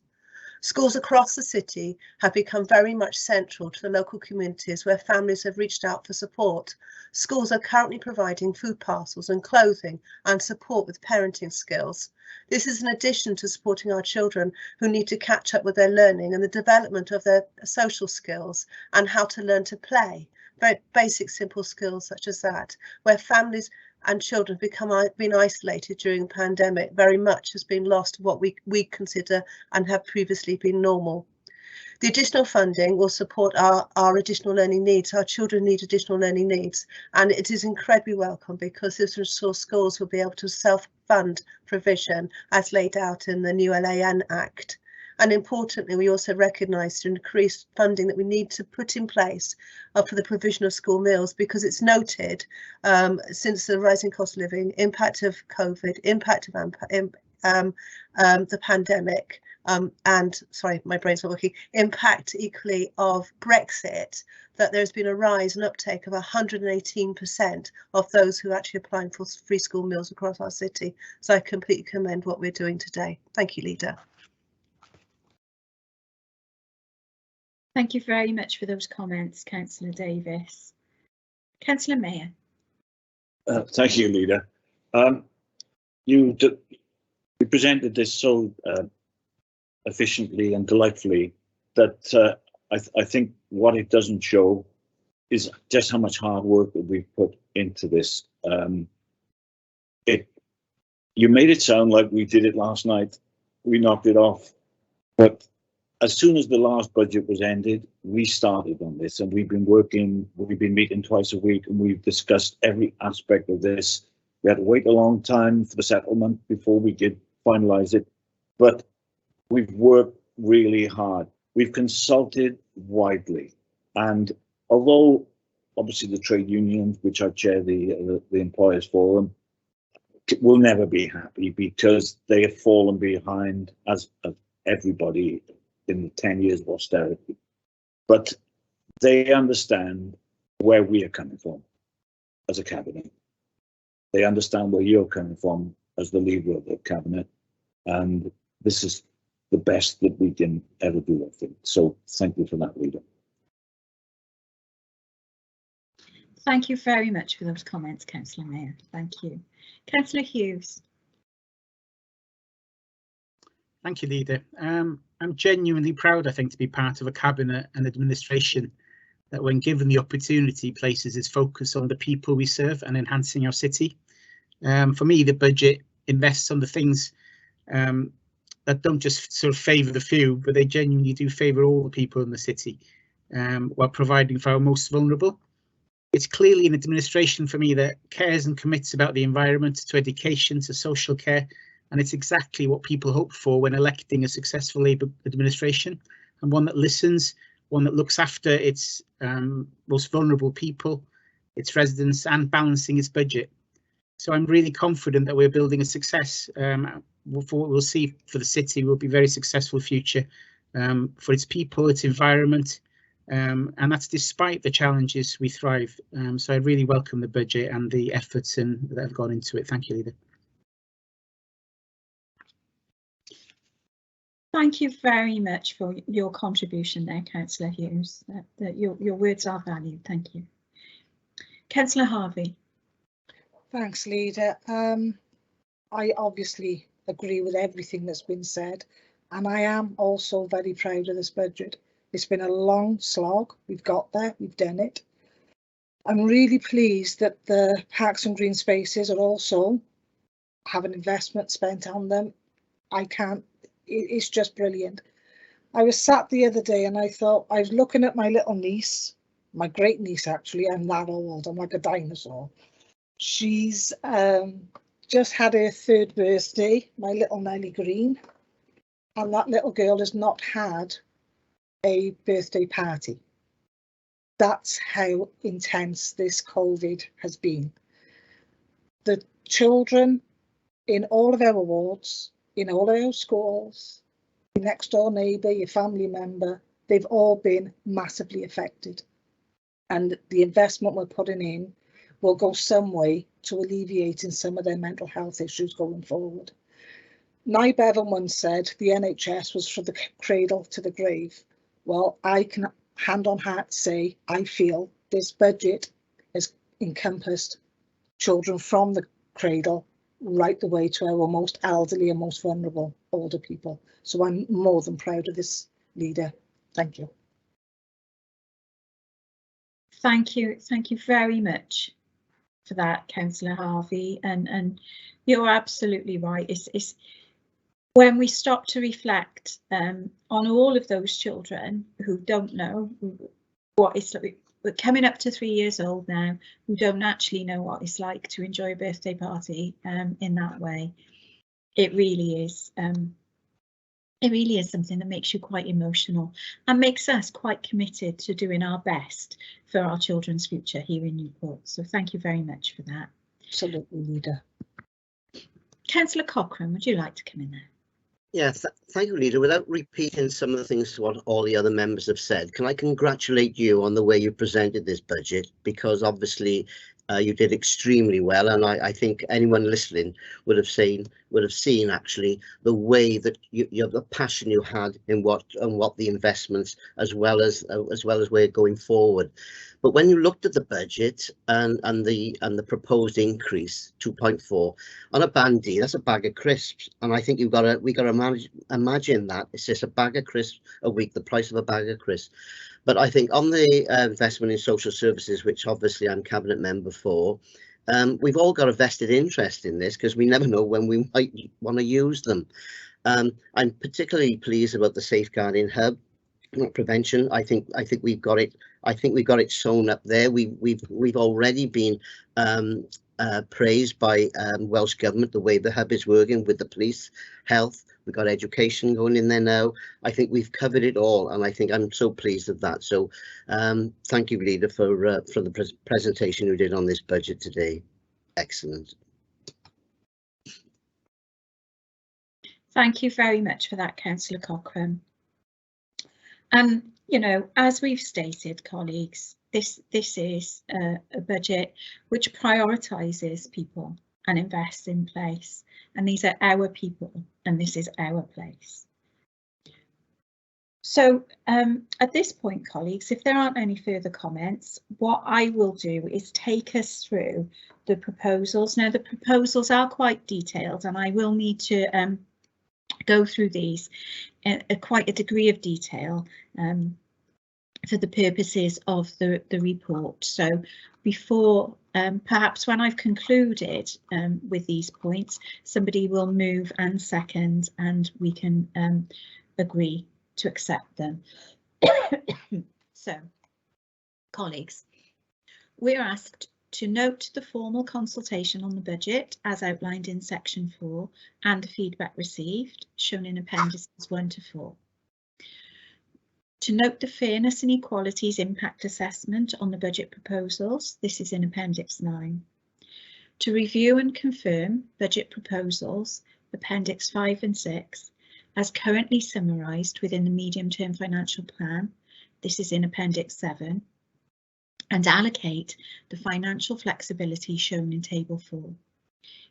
Schools across the city have become very much central to the local communities where families have reached out for support. Schools are currently providing food parcels and clothing and support with parenting skills. This is in addition to supporting our children who need to catch up with their learning and the development of their social skills and how to learn to play. Very basic, simple skills such as that, where families and children been isolated during the pandemic very much has been lost what we consider and have previously been normal. The additional funding will support our additional learning needs. Our children need additional learning needs, and it is incredibly welcome because this ensures schools will be able to self-fund provision as laid out in the new LAN Act. And importantly, we also recognise the increased funding that we need to put in place for the provision of school meals, because it's noted since the rising cost of living, impact of COVID, impact of the pandemic, and sorry, my brain's not working, impact equally of Brexit, that there's been a rise and uptake of 118% of those who are actually applying for free school meals across our city. So I completely commend what we're doing today. Thank you, Leader. Thank you very much for those comments, Councillor Davis. Councillor Mayor. Thank you, Leader. You presented this so efficiently and delightfully that I think what it doesn't show is just how much hard work that we've put into this. You made it sound like we did it last night, we knocked it off, but as soon as the last budget was ended, we started on this, and we've been meeting twice a week, and we've discussed every aspect of this. We had to wait a long time for the settlement before we could finalise it, but we've worked really hard. We've consulted widely, and although obviously the trade unions, which I chair the Employers Forum, will never be happy because they have fallen behind as everybody in the 10 years of austerity, but they understand where we are coming from as a cabinet. They understand where you're coming from as the leader of the cabinet, and this is the best that we can ever do, I think. So thank you for that, Leader. Thank you very much for those comments, Councillor Mayor. Thank you. Councillor Hughes. Thank you, Leader. I'm genuinely proud, I think, to be part of a cabinet and administration that, when given the opportunity, places its focus on the people we serve and enhancing our city. For me, the budget invests on the things that don't just sort of favour the few, but they genuinely do favour all the people in the city, while providing for our most vulnerable. It's clearly an administration for me that cares and commits about the environment, to education, to social care, and it's exactly what people hope for when electing a successful Labour administration, and one that listens, one that looks after its most vulnerable people, its residents, and balancing its budget. So I'm really confident that we're building a success for what we'll see for the city will be a very successful future for its people, its environment, and that's despite the challenges we thrive. So I really welcome the budget and the efforts that have gone into it. Thank you, Leader. Thank you very much for your contribution there, Councillor Hughes. Your words are valued. Thank you. Councillor Harvey. Thanks, Leader. I obviously agree with everything that's been said, and I am also very proud of this budget. It's been a long slog. We've got there, we've done it. I'm really pleased that the parks and green spaces are also have an investment spent on them. It's just brilliant. I was sat the other day and I thought, I was looking at my little niece, my great niece actually, I'm that old, I'm like a dinosaur. She's just had her 3rd birthday, my little Nellie Green, and that little girl has not had a birthday party. That's how intense this COVID has been. The children in all of our wards, in all of our schools, your next door neighbour, your family member, they've all been massively affected. And the investment we're putting in will go some way to alleviating some of their mental health issues going forward. Nye Bevan once said the NHS was from the cradle to the grave. Well, I can hand on heart say I feel this budget has encompassed children from the cradle right the way to our most elderly and most vulnerable older people. So I'm more than proud of this, leader. Thank you. Thank you very much for that, Councillor Harvey, and you're absolutely right. It's when we stop to reflect on all of those children who don't know what it's like. We're coming up to 3 years old now, who don't actually know what it's like to enjoy a birthday party in that way. It really is. It really is something that makes you quite emotional and makes us quite committed to doing our best for our children's future here in Newport. So thank you very much for that. Absolutely, leader. Councillor Cochrane, would you like to come in there? Yeah, thank you, Leader. Without repeating some of the things what all the other members have said, can I congratulate you on the way you presented this budget? Because obviously you did extremely well, and I think anyone listening would have seen actually the way that the passion you had in what the investments as well as we're going forward. But when you looked at the budget and the proposed increase 2.4 on a band D, that's a bag of crisps, and I think we got to imagine that it's just a bag of crisps a week, the price of a bag of crisps. But I think on the investment in social services, which obviously I'm cabinet member for, we've all got a vested interest in this because we never know when we might want to use them. I'm particularly pleased about the safeguarding hub prevention. I think we've got it. I think we've got it shown up there. We've already been praised by Welsh Government the way the hub is working with the police, health. We've got education going in there now. I think we've covered it all, and I think I'm so pleased with that. So thank you, Leader, for the presentation you did on this budget today. Excellent. Thank you very much for that, Councillor Cochrane. You know, as we've stated, colleagues, this is a budget which prioritises people and invests in place, and these are our people and this is our place. So at this point, colleagues, if there aren't any further comments, what I will do is take us through the proposals. Now, the proposals are quite detailed and I will need to go through these in quite a degree of detail for the purposes of the report. So before, perhaps when I've concluded with these points, somebody will move and second and we can agree to accept them. So, colleagues, we're asked to note the formal consultation on the budget as outlined in section 4 and the feedback received shown in appendices 1 to 4. To note the fairness and equalities impact assessment on the budget proposals, this is in appendix 9. To review and confirm budget proposals, appendix 5 and 6, as currently summarised within the medium-term financial plan, this is in appendix 7. And allocate the financial flexibility shown in table 4.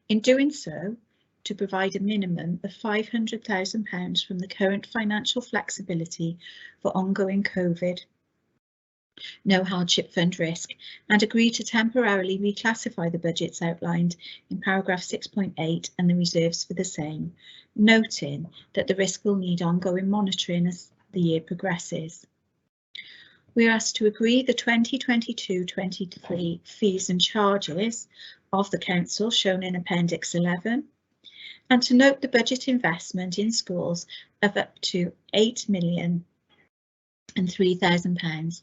In doing so, to provide a minimum of £500,000 from the current financial flexibility for ongoing COVID, no hardship fund risk, and agree to temporarily reclassify the budgets outlined in paragraph 6.8 and the reserves for the same, noting that the risk will need ongoing monitoring as the year progresses. We are asked to agree the 2022-23 fees and charges of the council shown in appendix 11 and to note the budget investment in schools of up to £8,003,000,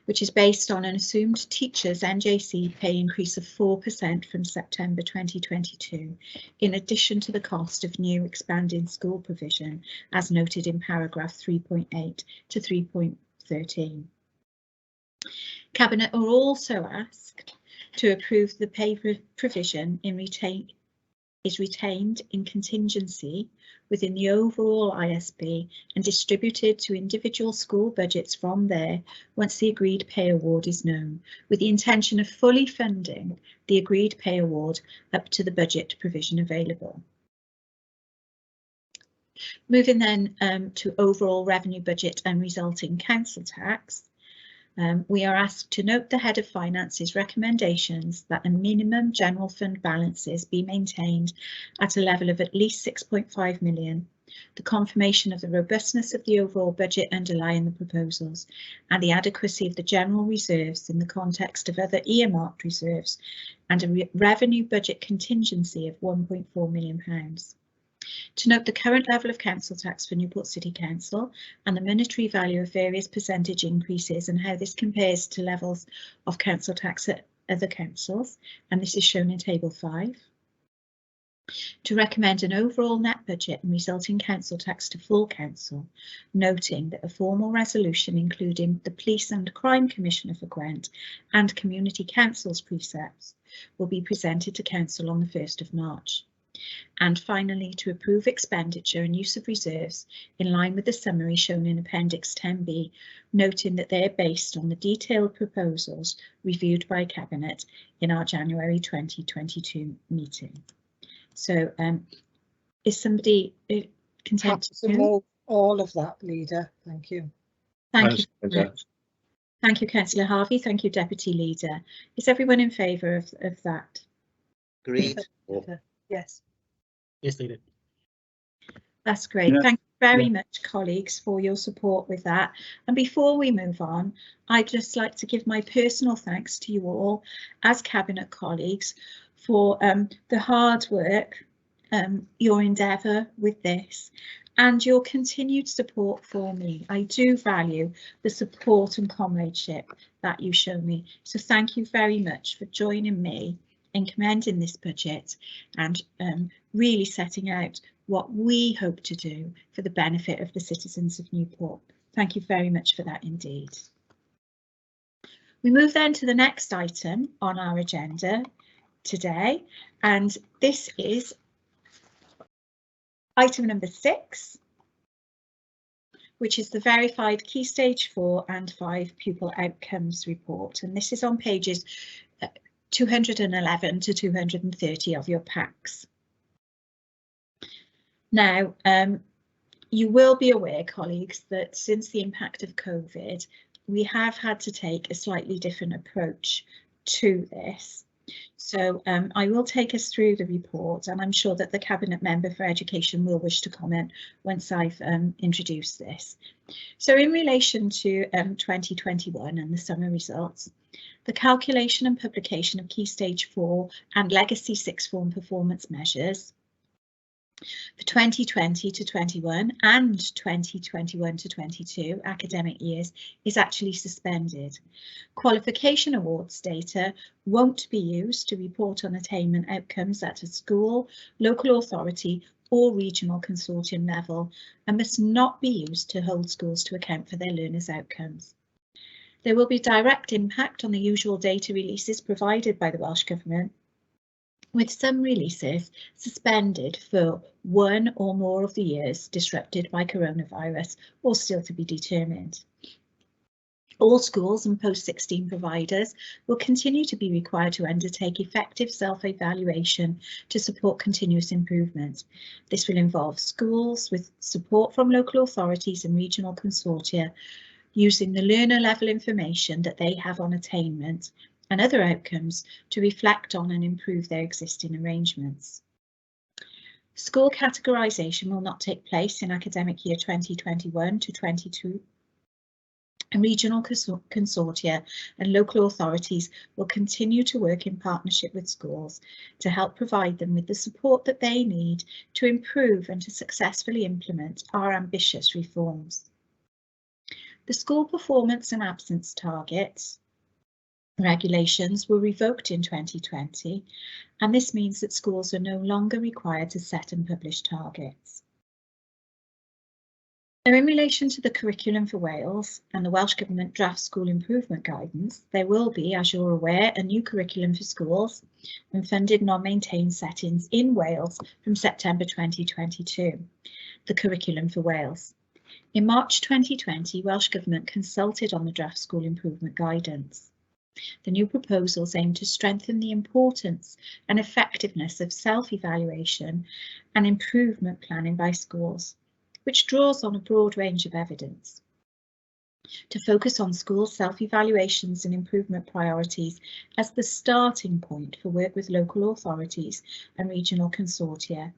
which is based on an assumed teachers' NJC pay increase of 4% from September 2022, in addition to the cost of new expanding school provision, as noted in paragraph 3.8 to 3.13. Cabinet are also asked to approve the pay provision is retained in contingency within the overall ISB and distributed to individual school budgets from there once the agreed pay award is known, with the intention of fully funding the agreed pay award up to the budget provision available. Moving then to overall revenue budget and resulting council tax. We are asked to note the Head of Finance's recommendations that a minimum general fund balances be maintained at a level of at least 6.5 million, the confirmation of the robustness of the overall budget underlying the proposals, and the adequacy of the general reserves in the context of other earmarked reserves, and a revenue budget contingency of £1.4 million. To note the current level of council tax for Newport City Council and the monetary value of various percentage increases and how this compares to levels of council tax at other councils, and this is shown in table 5. To recommend an overall net budget and resulting council tax to full council, noting that a formal resolution including the Police and Crime Commissioner for Gwent and Community Council's precepts will be presented to council on the 1st of March. And finally, to approve expenditure and use of reserves in line with the summary shown in Appendix 10B, noting that they are based on the detailed proposals reviewed by Cabinet in our January 2022 meeting. So is somebody content to move all of that, Leader? Thank you. Thank you. Thank you, Councillor Harvey. Thank you, Deputy Leader. Is everyone in favour of that? Agreed. Yes. Yes, Leader. That's great. Yeah. Thank you very much, colleagues, for your support with that. And before we move on, I'd just like to give my personal thanks to you all as Cabinet colleagues for the hard work, your endeavour with this, and your continued support for me. I do value the support and comradeship that you show me. So thank you very much for joining me in commending this budget and really setting out what we hope to do for the benefit of the citizens of Newport. Thank you very much for that indeed. We move then to the next item on our agenda today, and this is item number 6, which is the verified Key Stage 4 and 5 pupil outcomes report, and this is on pages 211 to 230 of your packs. Now, you will be aware, colleagues, that since the impact of COVID, we have had to take a slightly different approach to this. So I will take us through the report, and I'm sure that the Cabinet Member for Education will wish to comment once I've introduced this. So in relation to 2021 and the summer results, the calculation and publication of Key Stage 4 and Legacy Sixth Form performance measures for 2020 to 21 and 2021 to 22 academic years is actually suspended. Qualification awards data won't be used to report on attainment outcomes at a school, local authority or regional consortium level and must not be used to hold schools to account for their learners' outcomes. There will be direct impact on the usual data releases provided by the Welsh Government, with some releases suspended for one or more of the years disrupted by coronavirus or still to be determined. All schools and post-16 providers will continue to be required to undertake effective self-evaluation to support continuous improvement. This will involve schools with support from local authorities and regional consortia using the learner level information that they have on attainment and other outcomes to reflect on and improve their existing arrangements. School categorisation will not take place in academic year 2021 to 22, and regional consortia and local authorities will continue to work in partnership with schools to help provide them with the support that they need to improve and to successfully implement our ambitious reforms. The school performance and absence targets regulations were revoked in 2020, and this means that schools are no longer required to set and publish targets. Now, in relation to the curriculum for Wales and the Welsh Government draft school improvement guidance, there will be, as you're aware, a new curriculum for schools and funded non-maintained settings in Wales from September 2022, the curriculum for Wales. In March 2020, Welsh Government consulted on the draft school improvement guidance. The new proposals aim to strengthen the importance and effectiveness of self-evaluation and improvement planning by schools, which draws on a broad range of evidence. To focus on school self-evaluations and improvement priorities as the starting point for work with local authorities and regional consortia.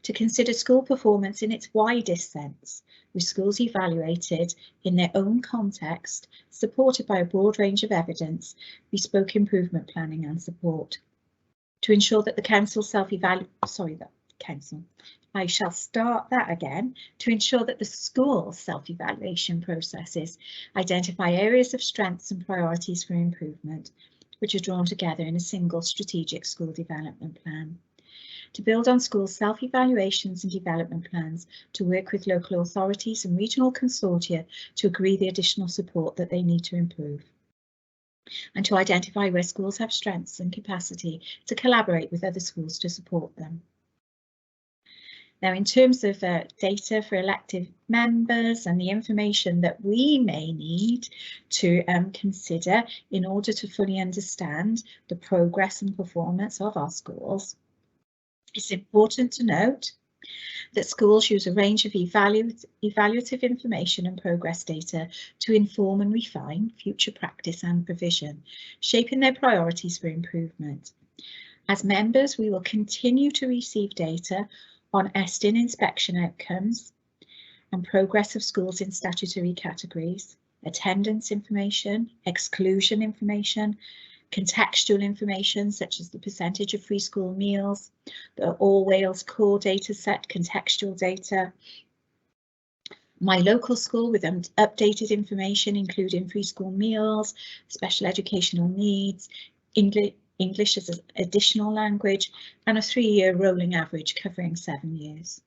To consider school performance in its widest sense, with schools evaluated in their own context, supported by a broad range of evidence, bespoke improvement planning and support. To ensure that the council I shall start that again, to ensure that the school self-evaluation processes identify areas of strengths and priorities for improvement, which are drawn together in a single strategic school development plan. To build on school self-evaluations and development plans, to work with local authorities and regional consortia to agree the additional support that they need to improve. And to identify where schools have strengths and capacity to collaborate with other schools to support them. Now, in terms of data for elected members and the information that we may need to consider in order to fully understand the progress and performance of our schools, it's important to note that schools use a range of evaluative information and progress data to inform and refine future practice and provision, shaping their priorities for improvement. As members, we will continue to receive data on ESTIN inspection outcomes and progress of schools in statutory categories, attendance information, exclusion information, contextual information such as the percentage of free school meals, the All Wales core data set, contextual data, my local school with updated information including free school meals, special educational needs, English as an additional language, and a 3-year rolling average covering 7 years.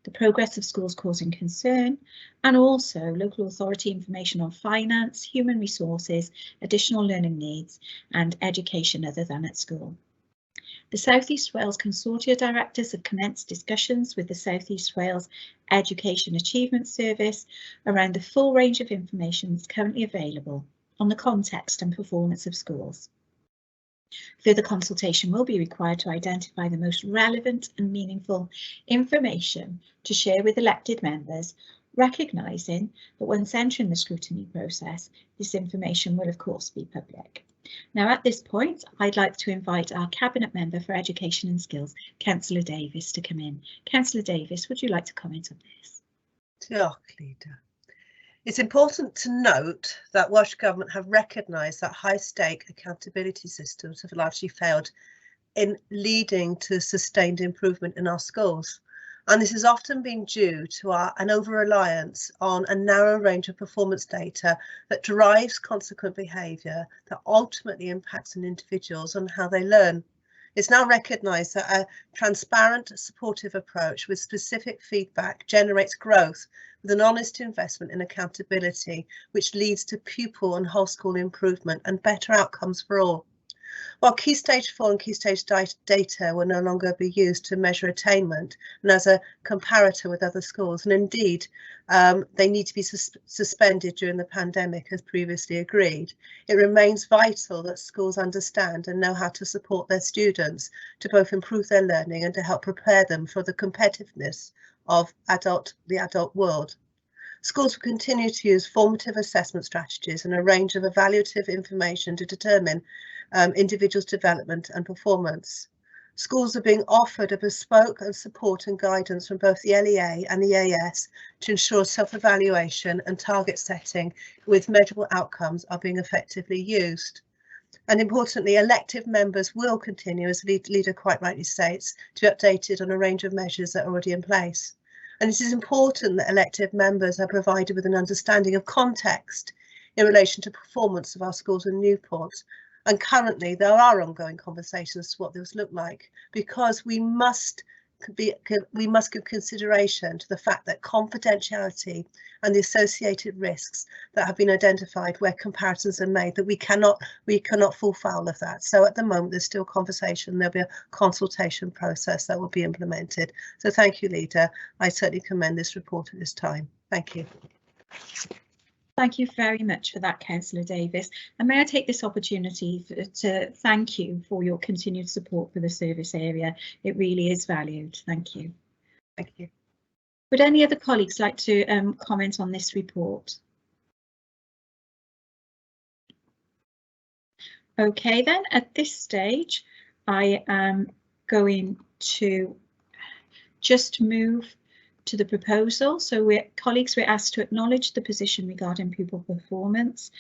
The progress of schools causing concern, and also local authority information on finance, human resources, additional learning needs, and education other than at school. The South East Wales Consortia Directors have commenced discussions with the South East Wales Education Achievement Service around the full range of information that's currently available on the context and performance of schools. Further consultation will be required to identify the most relevant and meaningful information to share with elected members, recognising that once entering the scrutiny process, this information will of course be public. Now at this point, I'd like to invite our Cabinet Member for Education and Skills, Councillor Davies, to come in. Councillor Davies, would you like to comment on this? Diolch, Leader. It's important to note that Welsh Government have recognised that high-stake accountability systems have largely failed in leading to sustained improvement in our schools. And this has often been due to an over-reliance on a narrow range of performance data that drives consequent behaviour that ultimately impacts on individuals and how they learn. It's now recognised that a transparent, supportive approach with specific feedback generates growth with an honest investment in accountability, which leads to pupil and whole school improvement and better outcomes for all. While Key Stage 4 and Key Stage data will no longer be used to measure attainment and as a comparator with other schools, and indeed they need to be suspended during the pandemic as previously agreed, it remains vital that schools understand and know how to support their students to both improve their learning and to help prepare them for the competitiveness of the adult world. Schools will continue to use formative assessment strategies and a range of evaluative information to determine individuals' development and performance. Schools are being offered a bespoke and support and guidance from both the LEA and the AS to ensure self-evaluation and target setting with measurable outcomes are being effectively used. And importantly, elective members will continue, as the leader quite rightly states, to be updated on a range of measures that are already in place. And it is important that elected members are provided with an understanding of context in relation to performance of our schools in Newport. And currently there are ongoing conversations as to what this look like, because we must we must give consideration to the fact that confidentiality and the associated risks that have been identified where comparisons are made, that we cannot fall foul of that. So at the moment there's still conversation, there'll be a consultation process that will be implemented. So thank you, Leader. I certainly commend this report at this time. Thank you. Thank you very much for that, Councillor Davis. And may I take this opportunity to thank you for your continued support for the service area. It really is valued. Thank you. Thank you. Would any other colleagues like to comment on this report? OK, then at this stage, I am going to just move to the proposal. So colleagues, we're asked to acknowledge the position regarding pupil performance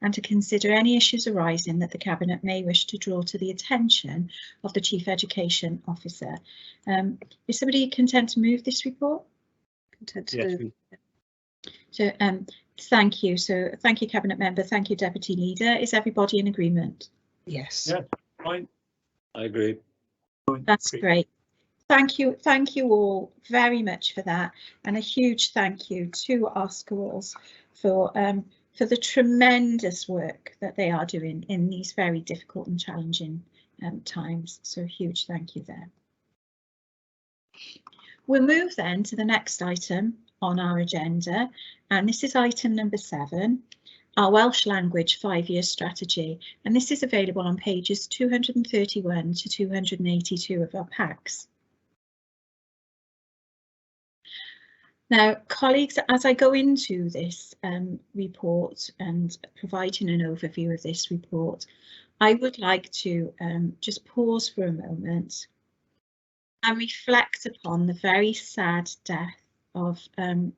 and to consider any issues arising that the Cabinet may wish to draw to the attention of the Chief Education Officer. Is somebody content to move this report? Content to Yes, move. So thank you. So thank you, Cabinet Member. Thank you, Deputy Leader. Is everybody in agreement? Yes. Yeah, fine. I agree. That's great. Thank you all very much for that, and a huge thank you to our schools for the tremendous work that they are doing in these very difficult and challenging times. So a huge thank you there. We'll move then to the next item on our agenda, and this is item number 7, our Welsh language 5-year strategy, and this is available on pages 231 to 282 of our packs. Now, colleagues, as I go into this report and providing an overview of this report, I would like to just pause for a moment and reflect upon the very sad death of the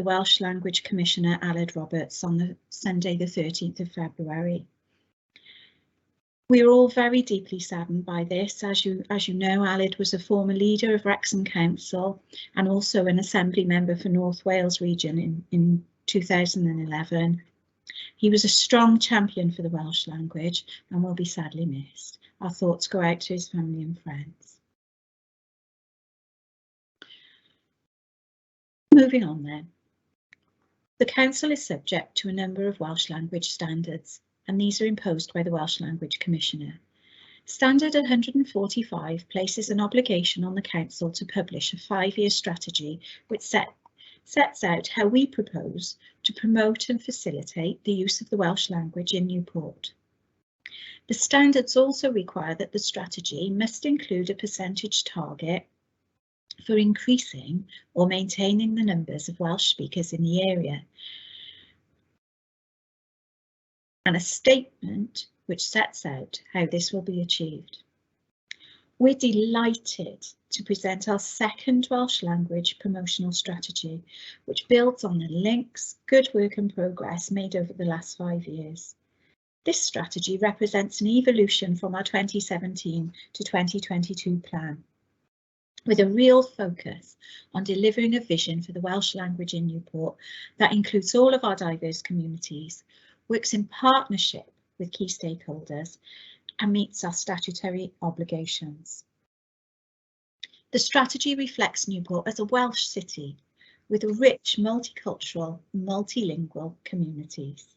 Welsh Language Commissioner Aled Roberts on the Sunday the 13th of February. We are all very deeply saddened by this. As you know, Aled was a former leader of Wrexham Council and also an Assembly member for North Wales region in 2011. He was a strong champion for the Welsh language and will be sadly missed. Our thoughts go out to his family and friends. Moving on then. The Council is subject to a number of Welsh language standards, and these are imposed by the Welsh Language Commissioner. Standard 145 places an obligation on the Council to publish a 5-year strategy which sets out how we propose to promote and facilitate the use of the Welsh language in Newport. The standards also require that the strategy must include a percentage target for increasing or maintaining the numbers of Welsh speakers in the area, and a statement which sets out how this will be achieved. We're delighted to present our second Welsh language promotional strategy, which builds on the links, good work and progress made over the last 5 years. This strategy represents an evolution from our 2017 to 2022 plan, with a real focus on delivering a vision for the Welsh language in Newport that includes all of our diverse communities, works in partnership with key stakeholders, and meets our statutory obligations. The strategy reflects Newport as a Welsh city with rich multicultural, multilingual communities.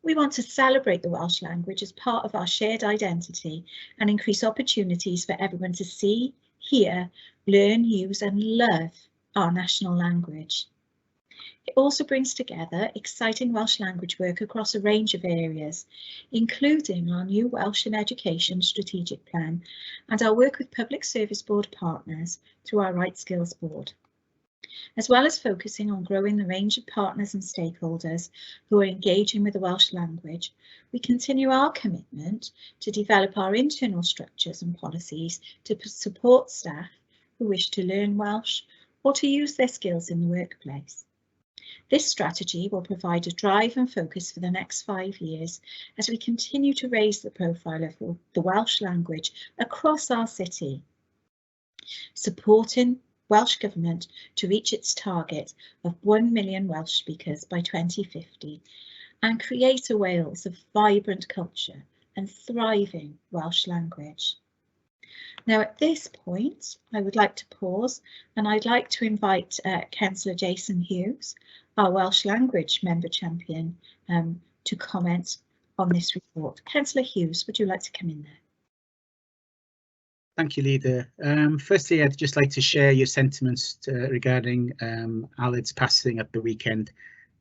We want to celebrate the Welsh language as part of our shared identity and increase opportunities for everyone to see, hear, learn, use and love our national language. It also brings together exciting Welsh language work across a range of areas, including our new Welsh in Education strategic plan and our work with Public Service Board partners through our Right Skills Board. As well as focusing on growing the range of partners and stakeholders who are engaging with the Welsh language, we continue our commitment to develop our internal structures and policies to support staff who wish to learn Welsh or to use their skills in the workplace. This strategy will provide a drive and focus for the next 5 years as we continue to raise the profile of the Welsh language across our city, supporting Welsh Government to reach its target of 1 million Welsh speakers by 2050 and create a Wales of vibrant culture and thriving Welsh language. Now at this point, I would like to pause and I'd like to invite Councillor Jason Hughes, our Welsh language member champion, to comment on this report. Councillor Hughes, would you like to come in there? Thank you, Leader. Firstly, I'd just like to share your sentiments regarding Alad's passing at the weekend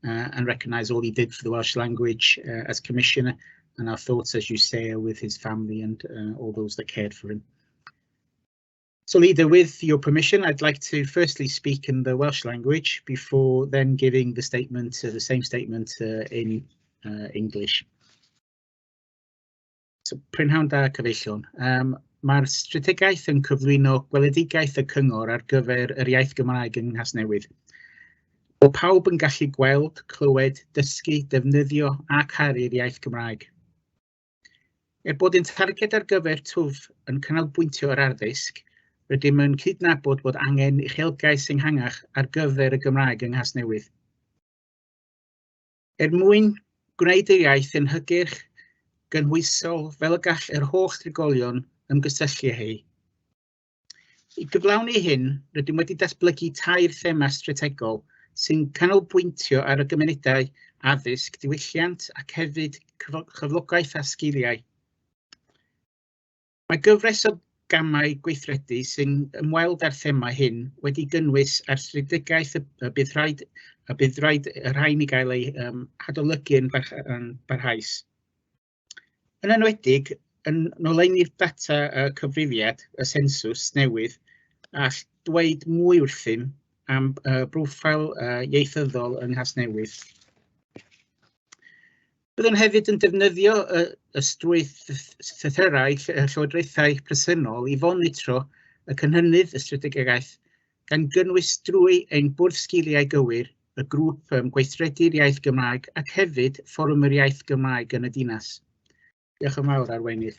and recognise all he did for the Welsh language as Commissioner, and our thoughts, as you say, are with his family and all those that cared for him. So, Leader, with your permission, I'd like to firstly speak in the Welsh language before then giving the statement, the same statement in English. So, prynhawn da cyfeillion. Mae'r strategaeth yn cyflwyno gweledigaeth y cyngor ar gyfer yr iaith Gymraeg yng Nghasnewydd. Bod pawb yn gallu gweld, clywed, dysgu, defnyddio a caru'r iaith Gymraeg. Bod ein targed ar gyfer twf yn canolbwyntio ar addysg, rydym yn cydnabod bod angen uchelgais ehangach ar gyfer y Gymraeg yng Nghasnewydd. Mwyn gwneud yr iaith yn hygyrch, gynhwysol fel y gall yr holl drigolion ymgysylltu â hi. I gyflawni hyn, rydym wedi datblygu tair thema strategol sy'n canolbwyntio ar y gymunedau addysg, diwylliant ac hefyd chyflogaeth a sgiliau. Mae gyfres o gamau gweithredu sy'n ymweld â'r thema hyn wedi gynnwys ar strategaeth y bydd rhaid y rhain i gael ei hadolygu yn barhaus. Yn enwedig, yn oleuni'r data cyfrifiad y sensws newydd a dweud mwy wrthym am broffail ieithyddol yng Nghasnewydd. Byddwn hefyd yn defnyddio y strwythurau llywodraethau presennol i fonitro y cynhynnydd y strategaeth gan gynnwys drwy ein bwrdd sgiliau gywir, y grŵp gweithredu'r iaith Gymraeg ac hefyd fforwm yr iaith Gymraeg yn y dinas. Diolch yn fawr, Arweinydd.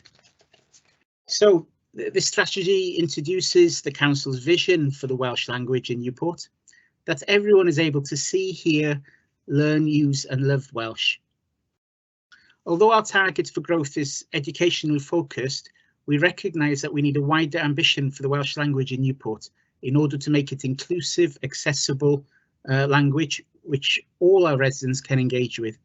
So, this strategy introduces the Council's vision for the Welsh language in Newport, that everyone is able to see, hear, learn, use and love Welsh. Although our target for growth is educationally focused, we recognise that we need a wider ambition for the Welsh language in Newport in order to make it inclusive, accessible language which all our residents can engage with.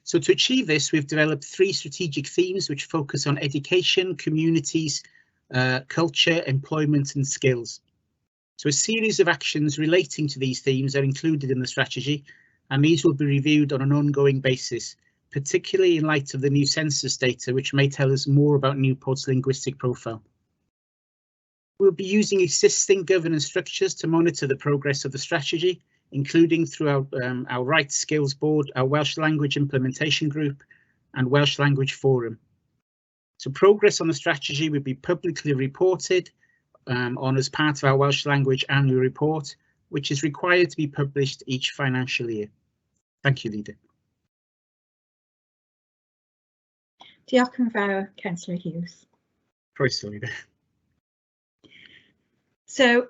So to achieve this, we've developed three strategic themes which focus on education, communities, culture, employment and skills. So a series of actions relating to these themes are included in the strategy, and these will be reviewed on an ongoing basis, particularly in light of the new census data, which may tell us more about Newport's linguistic profile. We'll be using existing governance structures to monitor the progress of the strategy, including through our Rights Skills Board, our Welsh Language Implementation Group and Welsh Language Forum. So progress on the strategy will be publicly reported on as part of our Welsh Language Annual Report, which is required to be published each financial year. Thank you, Leader. Diolch yn fawr, Councillor Hughes. Croeso, Leader. So,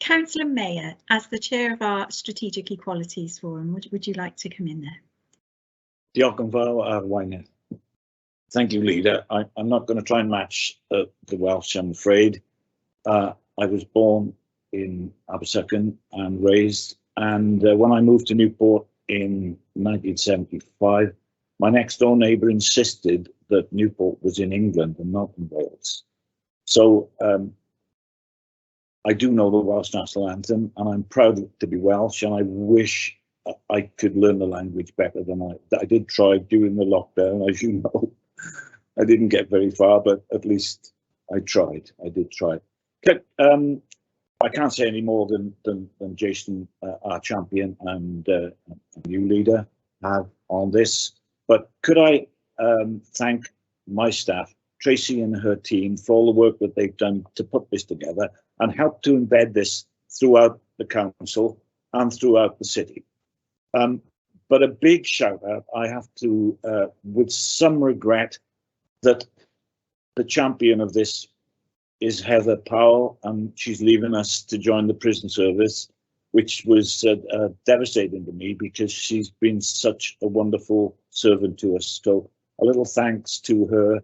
Councillor Mayor, as the chair of our Strategic Equalities Forum, would you like to come in there? Diolch yn fawr, Arweinydd. Thank you, Leader. I'm not going to try and match the Welsh, I'm afraid. I was born in Abersycon and raised, and when I moved to Newport in 1975, my next door neighbour insisted that Newport was in England and not in Wales. So I do know the Welsh national anthem, and I'm proud to be Welsh, and I wish I could learn the language better than I did try during the lockdown, as you know. I didn't get very far, but at least I tried. I did try. I can't say any more than Jason, our champion, and new leader have on this. But could I thank my staff, Tracy and her team, for all the work that they've done to put this together and help to embed this throughout the council and throughout the city. But a big shout out, I have to, with some regret, that the champion of this is Heather Powell, and she's leaving us to join the prison service, which was devastating to me because she's been such a wonderful servant to us. So a little thanks to her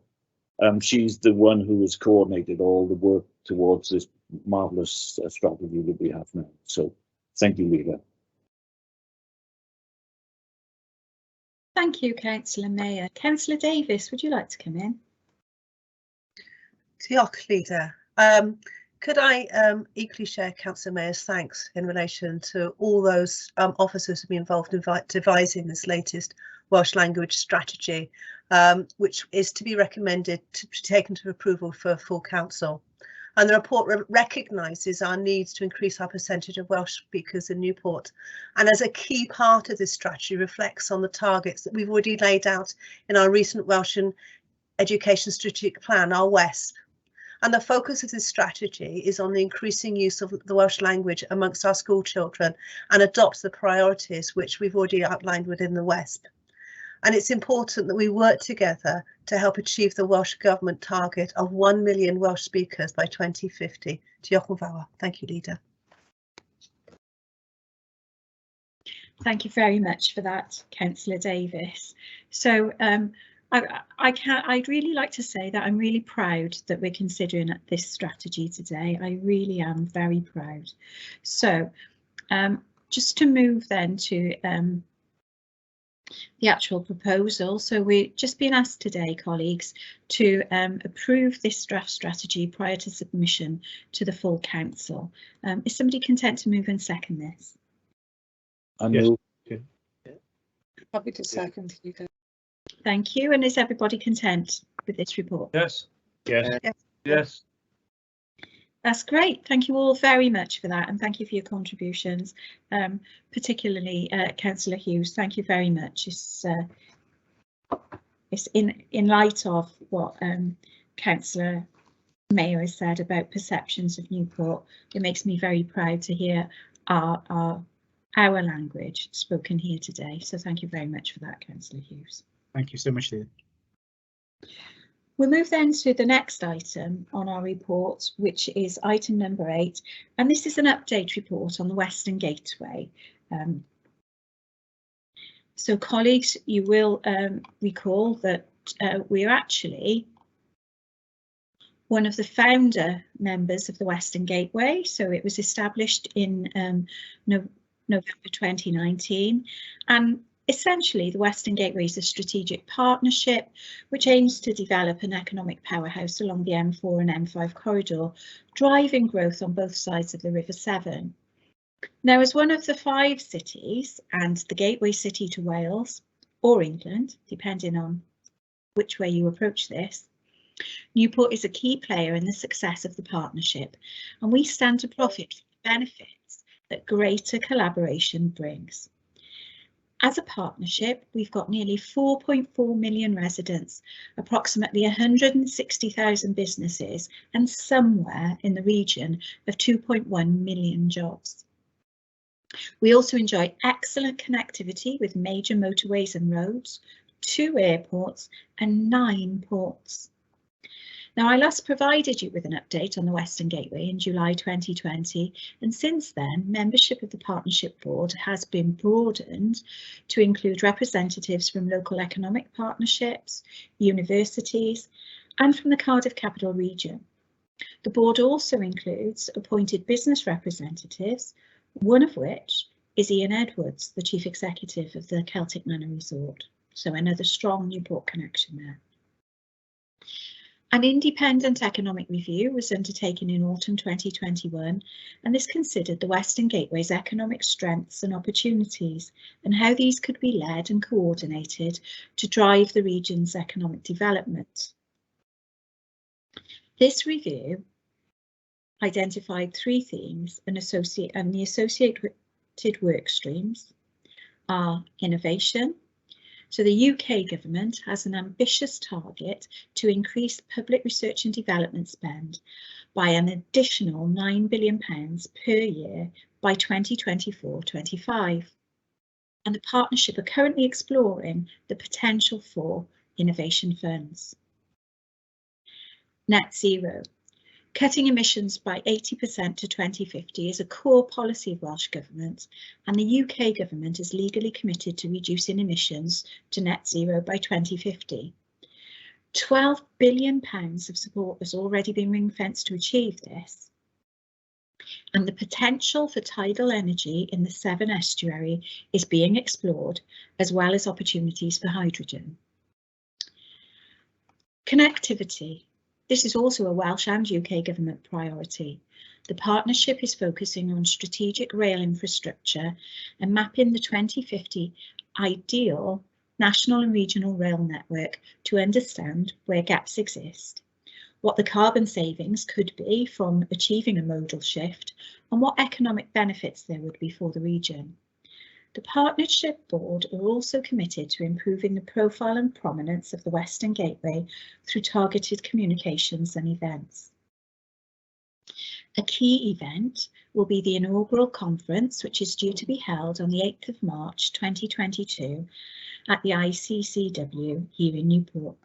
She's the one who has coordinated all the work towards this marvellous strategy that we have now. So thank you, Leader. Thank you, Councillor Mayor. Councillor Davis, would you like to come in? Diolch, Leader. Could I equally share Councillor Mayor's thanks in relation to all those officers who've been involved in devising this latest Welsh language strategy, which is to be recommended to be taken to approval for full council. And the report recognises our needs to increase our percentage of Welsh speakers in Newport. And as a key part of this strategy reflects on the targets that we've already laid out in our recent Welsh Education Strategic Plan, our WESP. And the focus of this strategy is on the increasing use of the Welsh language amongst our school children and adopt the priorities which we've already outlined within the WESP. And it's important that we work together to help achieve the Welsh Government target of 1 million Welsh speakers by 2050. Diolch yn fawr. Thank you, Leader. Thank you very much for that, Councillor Davis. So I'd really like to say that I'm really proud that we're considering this strategy today. I really am very proud. So just to move then to the actual proposal. So we're just being asked today, colleagues, to approve this draft strategy prior to submission to the full council. Is somebody content to move and second this? I Yes. move. Happy to second, Leader. Thank you. And is everybody content with this report? Yes. Yes. Yes. That's great. Thank you all very much for that, and thank you for your contributions, particularly Councillor Hughes. Thank you very much. It's in light of what Councillor Mayor has said about perceptions of Newport. It makes me very proud to hear our language spoken here today. So thank you very much for that, Councillor Hughes. Thank you so much, Leader. We'll move then to the next item on our report, which is item number 8, and this is an update report on the Western Gateway. So colleagues, you will recall that we're actually one of the founder members of the Western Gateway. So it was established in November 2019, and essentially, the Western Gateway is a strategic partnership which aims to develop an economic powerhouse along the M4 and M5 corridor, driving growth on both sides of the River Severn. Now, as one of the 5 cities and the gateway city to Wales or England, depending on which way you approach this, Newport is a key player in the success of the partnership, and we stand to profit from the benefits that greater collaboration brings. As a partnership, we've got nearly 4.4 million residents, approximately 160,000 businesses, and somewhere in the region of 2.1 million jobs. We also enjoy excellent connectivity with major motorways and roads, 2 airports and 9 ports. Now, I last provided you with an update on the Western Gateway in July 2020, and since then, membership of the Partnership Board has been broadened to include representatives from local economic partnerships, universities, and from the Cardiff Capital Region. The board also includes appointed business representatives, one of which is Ian Edwards, the Chief Executive of the Celtic Manor Resort. So another strong Newport connection there. An independent economic review was undertaken in autumn 2021, and this considered the Western Gateway's economic strengths and opportunities and how these could be led and coordinated to drive the region's economic development. This review identified 3 themes and the associated work streams are innovation. So the UK government has an ambitious target to increase public research and development spend by an additional £9 billion per year by 2024-25. And the partnership are currently exploring the potential for innovation funds. Net zero. Cutting emissions by 80% to 2050 is a core policy of Welsh Government, and the UK Government is legally committed to reducing emissions to net zero by 2050. £12 billion of support has already been ring-fenced to achieve this, and the potential for tidal energy in the Severn estuary is being explored, as well as opportunities for hydrogen. Connectivity. This is also a Welsh and UK government priority. The partnership is focusing on strategic rail infrastructure and mapping the 2050 ideal national and regional rail network to understand where gaps exist, what the carbon savings could be from achieving a modal shift, and what economic benefits there would be for the region. The Partnership Board are also committed to improving the profile and prominence of the Western Gateway through targeted communications and events. A key event will be the inaugural conference, which is due to be held on the 8th of March 2022 at the ICCW here in Newport.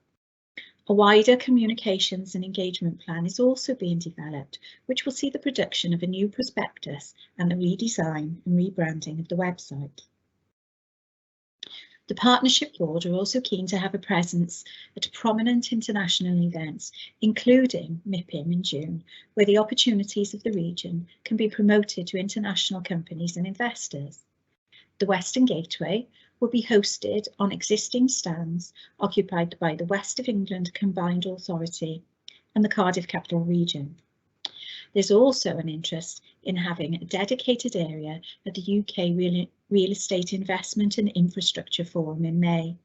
A wider communications and engagement plan is also being developed, which will see the production of a new prospectus and the redesign and rebranding of the website. The Partnership Board are also keen to have a presence at prominent international events, including MIPIM in June, where the opportunities of the region can be promoted to international companies and investors. The Western Gateway will be hosted on existing stands occupied by the West of England Combined Authority and the Cardiff Capital Region. There's also an interest in having a dedicated area at the UK Real Estate Investment and Infrastructure Forum in May.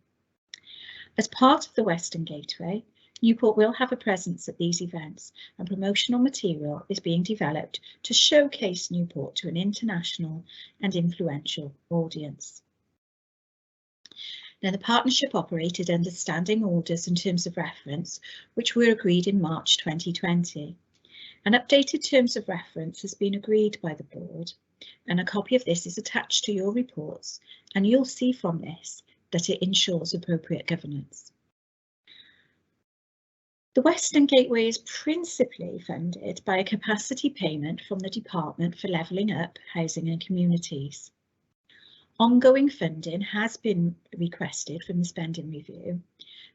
As part of the Western Gateway, Newport will have a presence at these events, and promotional material is being developed to showcase Newport to an international and influential audience. Now, the partnership operated under standing orders and terms of reference, which were agreed in March 2020. An updated terms of reference has been agreed by the board, and a copy of this is attached to your reports, and you'll see from this that it ensures appropriate governance. The Western Gateway is principally funded by a capacity payment from the Department for Levelling Up Housing and Communities. Ongoing funding has been requested from the spending review,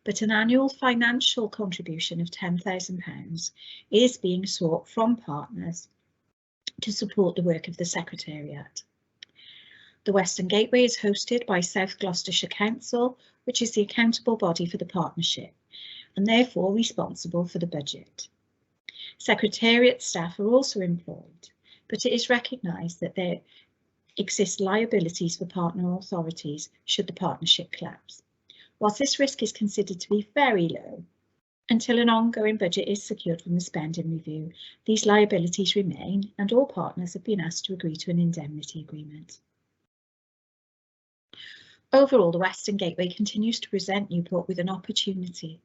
but an annual financial contribution of £10,000 is being sought from partners to support the work of the Secretariat. The Western Gateway is hosted by South Gloucestershire Council, which is the accountable body for the partnership and therefore responsible for the budget. Secretariat staff are also employed, but it is recognised that there exist liabilities for partner authorities should the partnership collapse. Whilst this risk is considered to be very low, until an ongoing budget is secured from the spending review, these liabilities remain, and all partners have been asked to agree to an indemnity agreement. Overall, the Western Gateway continues to present Newport with an opportunity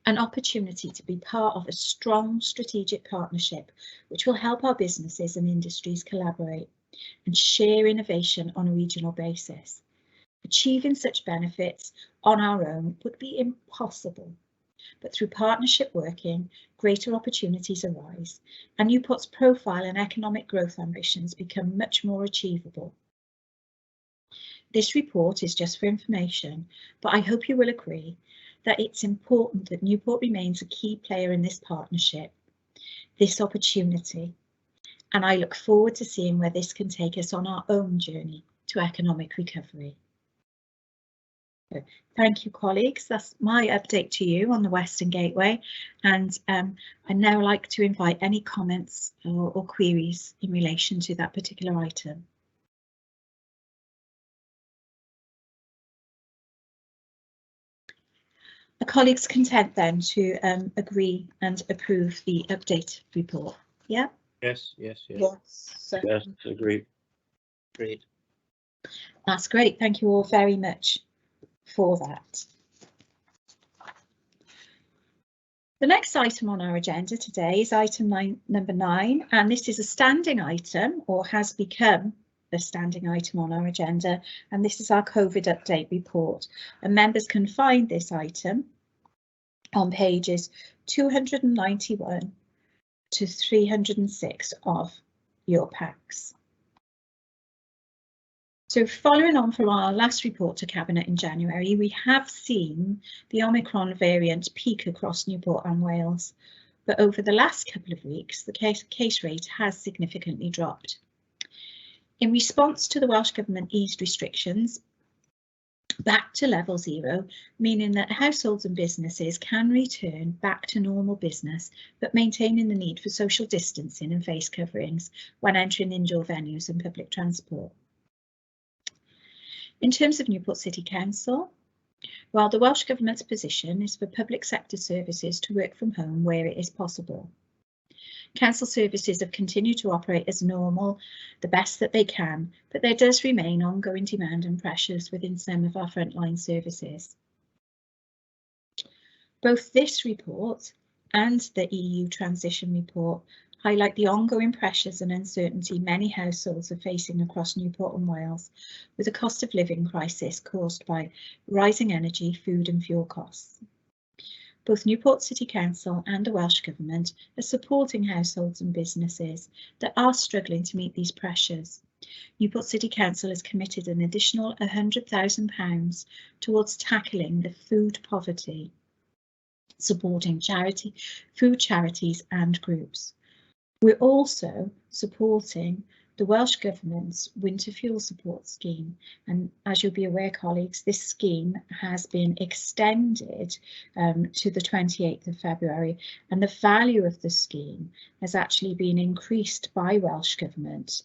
to be part of a strong strategic partnership which will help our businesses and industries collaborate and share innovation on a regional basis. Achieving such benefits on our own would be impossible, but through partnership working, greater opportunities arise, and Newport's profile and economic growth ambitions become much more achievable. This report is just for information, but I hope you will agree that it's important that Newport remains a key player in this partnership, this opportunity, and I look forward to seeing where this can take us on our own journey to economic recovery. So, thank you, colleagues. That's my update to you on the Western Gateway, and I'd now like to invite any comments or queries in relation to that particular item. Are colleagues content then to agree and approve the update report? Yeah? Yes, yes, yes. Yes. Yes, agreed. Great. That's great. Thank you all very much for that. The next item on our agenda today is item number 9, and this is a standing item, or has become a standing item on our agenda, and this is our COVID update report, and members can find this item on pages 291 to 306 of your packs. So following on from our last report to Cabinet in January, we have seen the Omicron variant peak across Newport and Wales, but over the last couple of weeks, the case rate has significantly dropped. In response to the Welsh Government eased restrictions back to level 0, meaning that households and businesses can return back to normal business, but maintaining the need for social distancing and face coverings when entering indoor venues and public transport. In terms of Newport City Council, while the Welsh Government's position is for public sector services to work from home where it is possible, council services have continued to operate as normal, the best that they can, but there does remain ongoing demand and pressures within some of our frontline services. Both this report and the EU transition report highlight the ongoing pressures and uncertainty many households are facing across Newport and Wales, with a cost of living crisis caused by rising energy, food and fuel costs. Both Newport City Council and the Welsh Government are supporting households and businesses that are struggling to meet these pressures. Newport City Council has committed an additional £100,000 towards tackling the food poverty, supporting food charities and groups. We're also supporting the Welsh Government's winter fuel support scheme, and as you'll be aware, colleagues, this scheme has been extended to the 28th of February, and the value of the scheme has actually been increased by Welsh Government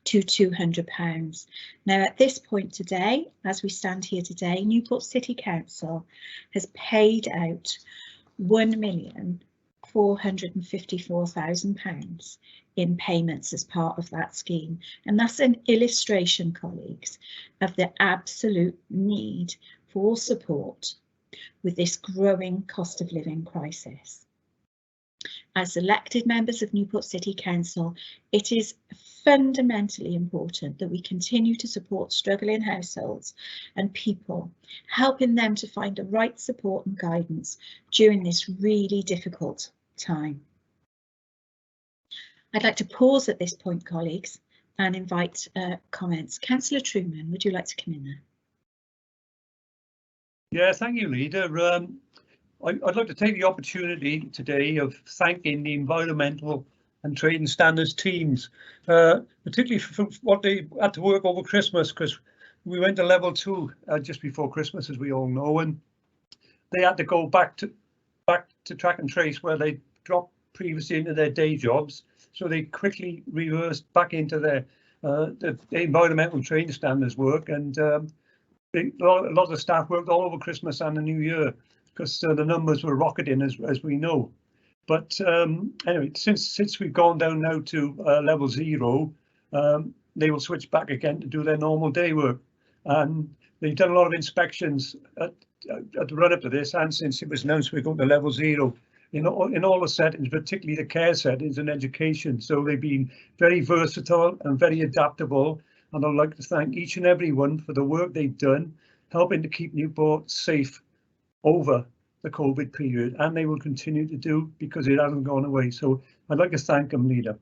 to £200. Now, at this point today, as we stand here today, Newport City Council has paid out £1,454,000 in payments as part of that scheme, and that's an illustration, colleagues, of the absolute need for support with this growing cost of living crisis. As elected members of Newport City Council, it is fundamentally important that we continue to support struggling households and people, helping them to find the right support and guidance during this really difficult time. I'd like to pause at this point, colleagues, and invite comments. Councillor Truman, would you like to come in there? Yeah, thank you, Leader. I'd like to take the opportunity today of thanking the environmental and trading standards teams, particularly for what they had to work over Christmas, because we went to level 2 just before Christmas, as we all know, and they had to go back to track and trace where they dropped previously into their day jobs. So they quickly reversed back into their the environmental training standards work, and a lot of the staff worked all over Christmas and the New Year because the numbers were rocketing, as we know. But anyway, since we've gone down now to level 0, they will switch back again to do their normal day work, and they've done a lot of inspections at the run up to this, and since it was announced we're going to level 0. In all the settings, particularly the care settings and education. So they've been very versatile and very adaptable. And I'd like to thank each and every one for the work they've done, helping to keep Newport safe over the COVID period. And they will continue to do, because it hasn't gone away. So I'd like to thank them, Leader.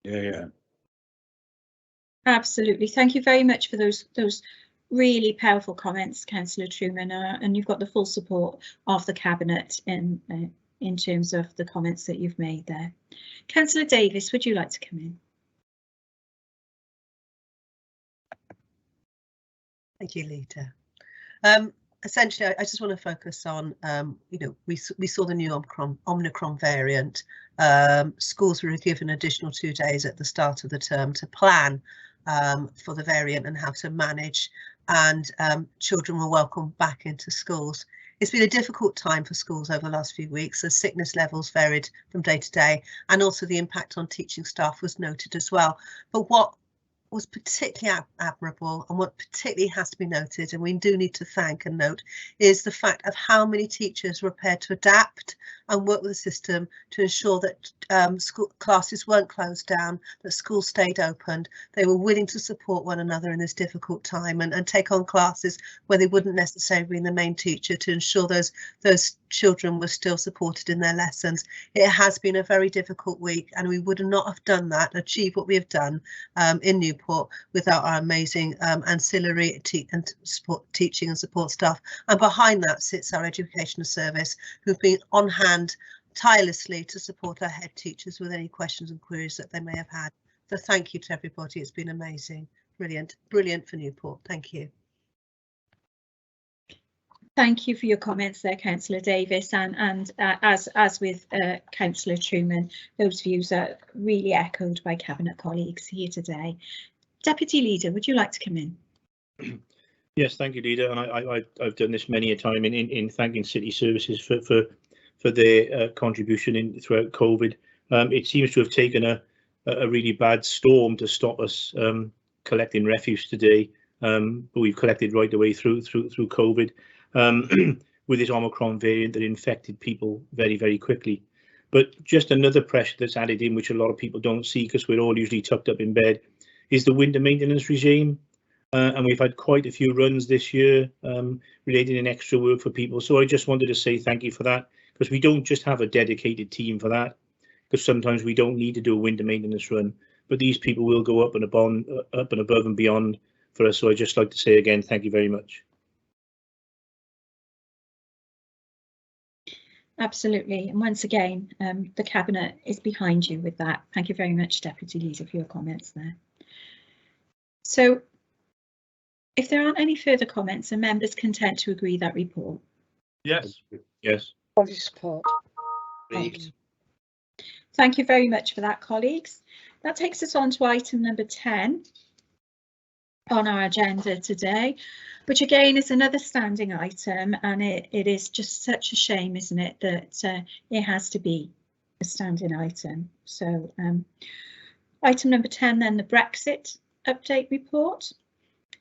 Yeah. Absolutely. Thank you very much for those really powerful comments, Councillor Truman, and you've got the full support of the Cabinet in terms of the comments that you've made there. Councillor Davis, would you like to come in? Thank you, Leader. Essentially, I just want to focus on, we saw the new Omicron variant. Schools were given additional 2 days at the start of the term to plan for the variant and how to manage, and children were welcomed back into schools. It's been a difficult time for schools over the last few weeks as sickness levels varied from day to day, and also the impact on teaching staff was noted as well. But what was particularly admirable, and what particularly has to be noted, and we do need to thank and note, is the fact of how many teachers were prepared to adapt and worked with the system to ensure that school classes weren't closed down, that schools stayed open. They were willing to support one another in this difficult time and take on classes where they wouldn't necessarily be the main teacher, to ensure those children were still supported in their lessons. It has been a very difficult week, and we would not have done that, achieved what we have done in Newport without our amazing ancillary teaching and support staff. And behind that sits our educational service, who've been on hand tirelessly to support our head teachers with any questions and queries that they may have had. So thank you to everybody. It's been amazing. Brilliant, brilliant for Newport. Thank you. Thank you for your comments there, Councillor Davis, and as with Councillor Truman, those views are really echoed by Cabinet colleagues here today. Deputy Leader, would you like to come in? Yes, thank you, Leader, and I've done this many a time in thanking City Services for their contribution throughout COVID. It seems to have taken a really bad storm to stop us collecting refuse today, but we've collected right the way through COVID. With this Omicron variant that infected people very, very quickly. But just another pressure that's added in, which a lot of people don't see because we're all usually tucked up in bed, is the winter maintenance regime. And we've had quite a few runs this year relating in extra work for people. So I just wanted to say thank you for that, because we don't just have a dedicated team for that, because sometimes we don't need to do a winter maintenance run, but these people will go up and above and beyond for us. So I'd just like to say again, thank you very much. Absolutely, and once again, the Cabinet is behind you with that. Thank you very much, Deputy Leader, for your comments there. So, if there aren't any further comments, are members content to agree that report? Yes. Yes. Body support. Thank you very much for that, colleagues. That takes us on to item number 10 on our agenda today, which again is another standing item, and it is just such a shame, isn't it, that it has to be a standing item. So item number 10 then, the Brexit update report,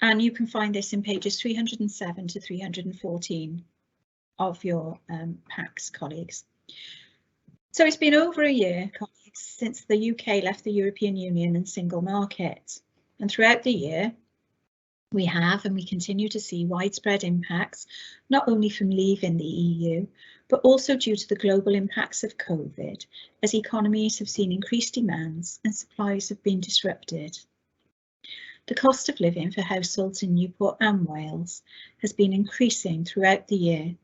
and you can find this in pages 307 to 314 of your packs, colleagues. So it's been over a year, colleagues, since the UK left the European Union and single market, and throughout the year we have and we continue to see widespread impacts, not only from leaving the EU, but also due to the global impacts of COVID, as economies have seen increased demands and supplies have been disrupted. The cost of living for households in Newport and Wales has been increasing throughout the year,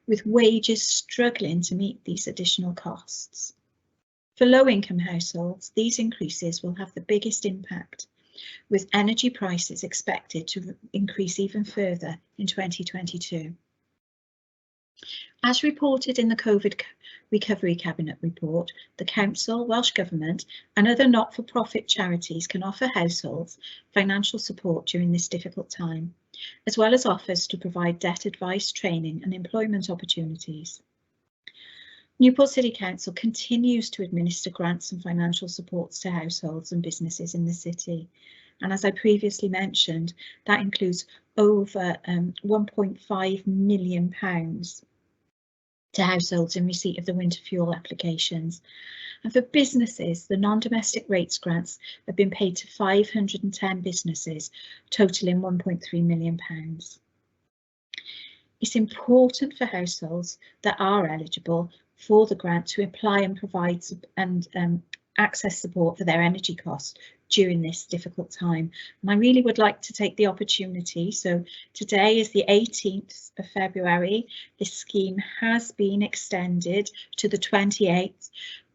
with wages struggling to meet these additional costs. For low-income households, these increases will have the biggest impact, with energy prices expected to increase even further in 2022. As reported in the COVID Recovery Cabinet report, the Council, Welsh Government and other not-for-profit charities can offer households financial support during this difficult time, as well as offers to provide debt advice, training and employment opportunities. Newport City Council continues to administer grants and financial supports to households and businesses in the city. And as I previously mentioned, that includes over £1.5 million to households in receipt of the winter fuel applications. And for businesses, the non-domestic rates grants have been paid to 510 businesses, totaling £1.3 million. It's important for households that are eligible for the grant to apply and provide access support for their energy costs during this difficult time. And I really would like to take the opportunity. So today is the 18th of February. This scheme has been extended to the 28th.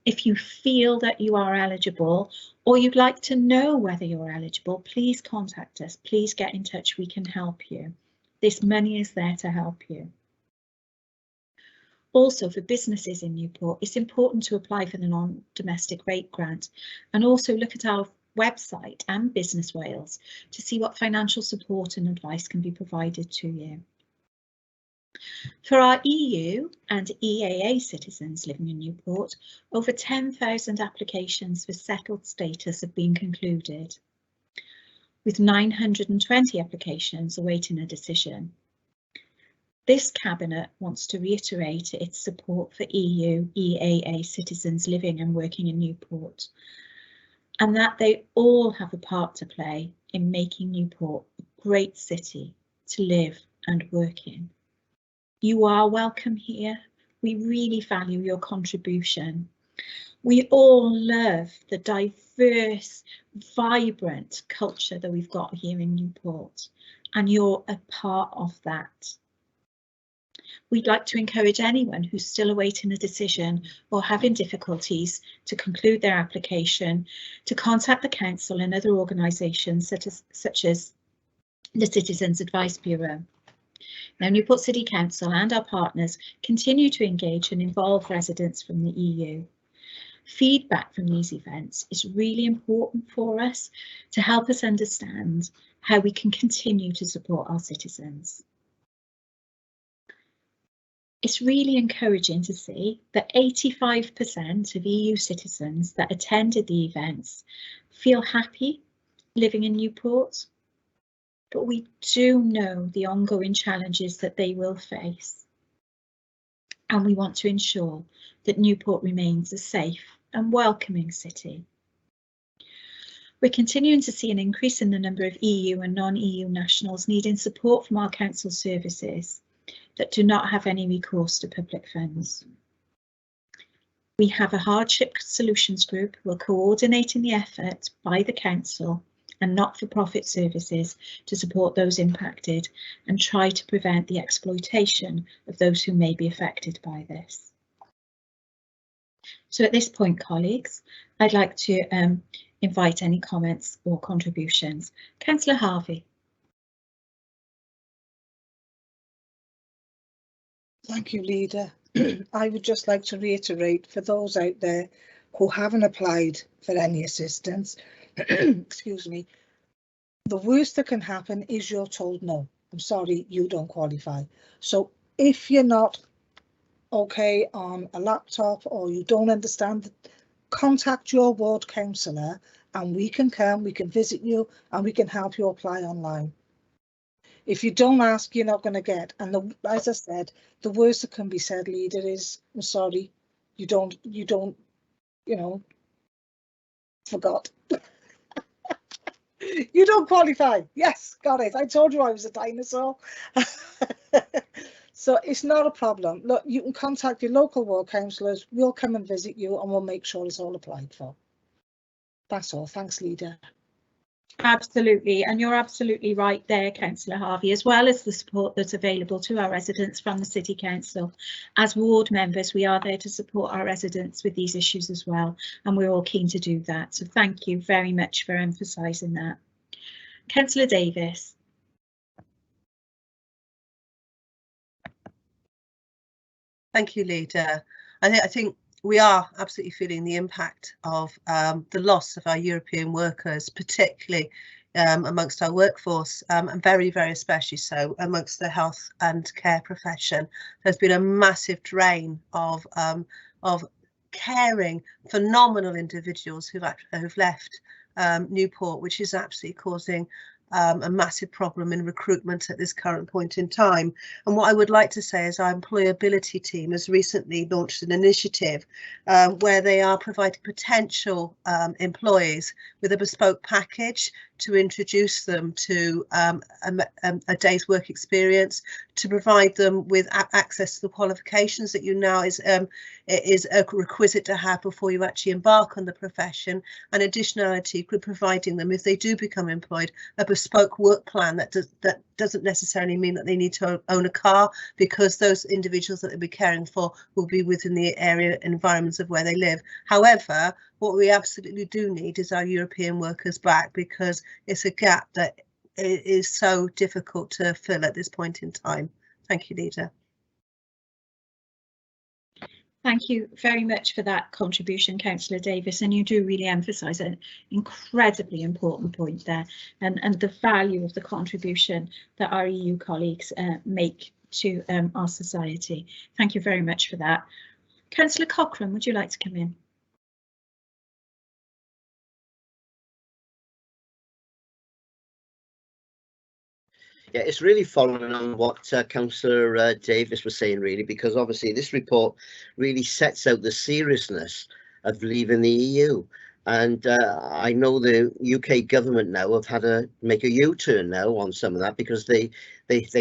If you feel that you are eligible or you'd like to know whether you're eligible, please contact us. Please get in touch. We can help you. This money is there to help you. Also, for businesses in Newport, it's important to apply for the non-domestic rate grant and also look at our website and Business Wales to see what financial support and advice can be provided to you. For our EU and EAA citizens living in Newport, over 10,000 applications for settled status have been concluded, with 920 applications awaiting a decision. This Cabinet wants to reiterate its support for EU EAA citizens living and working in Newport, and that they all have a part to play in making Newport a great city to live and work in. You are welcome here. We really value your contribution. We all love the diverse, vibrant culture that we've got here in Newport, and you're a part of that. We'd like to encourage anyone who's still awaiting a decision or having difficulties to conclude their application to contact the Council and other organisations such as the Citizens Advice Bureau. Now, Newport City Council and our partners continue to engage and involve residents from the EU. Feedback from these events is really important for us to help us understand how we can continue to support our citizens. It's really encouraging to see that 85% of EU citizens that attended the events feel happy living in Newport, but we do know the ongoing challenges that they will face, and we want to ensure that Newport remains a safe and welcoming city. We're continuing to see an increase in the number of EU and non-EU nationals needing support from our council services that do not have any recourse to public funds. We have a hardship solutions group who are coordinating the effort by the council and not-for-profit services to support those impacted and try to prevent the exploitation of those who may be affected by this. So at this point, colleagues, I'd like to invite any comments or contributions. Councillor Harvey. Thank you, Leader. I would just like to reiterate for those out there who haven't applied for any assistance, excuse me, the worst that can happen is you're told no. I'm sorry, you don't qualify. So if you're not okay on a laptop or you don't understand, contact your ward councillor and we can come, we can visit you and we can help you apply online. If you don't ask, you're not going to get. And as I said, the worst that can be said, Leader, is I'm sorry, you don't, you know, forgot. You don't qualify. Yes, got it. I told you I was a dinosaur. So it's not a problem. Look, you can contact your local ward councillors. We'll come and visit you and we'll make sure it's all applied for. That's all. Thanks, Leader. Absolutely, and you're absolutely right there, Councillor Harvey, as well as the support that's available to our residents from the City Council. As ward members, we are there to support our residents with these issues as well, and we're all keen to do that. So thank you very much for emphasising that. Councillor Davis. Thank you, Leader. I think we are absolutely feeling the impact of the loss of our European workers, particularly amongst our workforce, and very, very especially so amongst the health and care profession. There's been a massive drain of caring, phenomenal individuals who've left Newport, which is absolutely causing a massive problem in recruitment at this current point in time. And what I would like to say is our employability team has recently launched an initiative where they are providing potential employees with a bespoke package to introduce them to a day's work experience, to provide them with access to the qualifications that you now is a requisite to have before you actually embark on the profession, and additionality, providing them, if they do become employed, a bespoke work plan that doesn't necessarily mean that they need to own a car, because those individuals that they'll be caring for will be within the area environments of where they live. However, what we absolutely do need is our European workers back, because it's a gap that is so difficult to fill at this point in time. Thank you, Leader. Thank you very much for that contribution, Councillor Davis, and you do really emphasise an incredibly important point there, and the value of the contribution that our EU colleagues make to our society. Thank you very much for that. Councillor Cochrane, would you like to come in? Yeah, it's really following on what Councillor Davis was saying, really, because obviously this report really sets out the seriousness of leaving the EU. And I know the UK government now have had to make a U-turn now on some of that, because they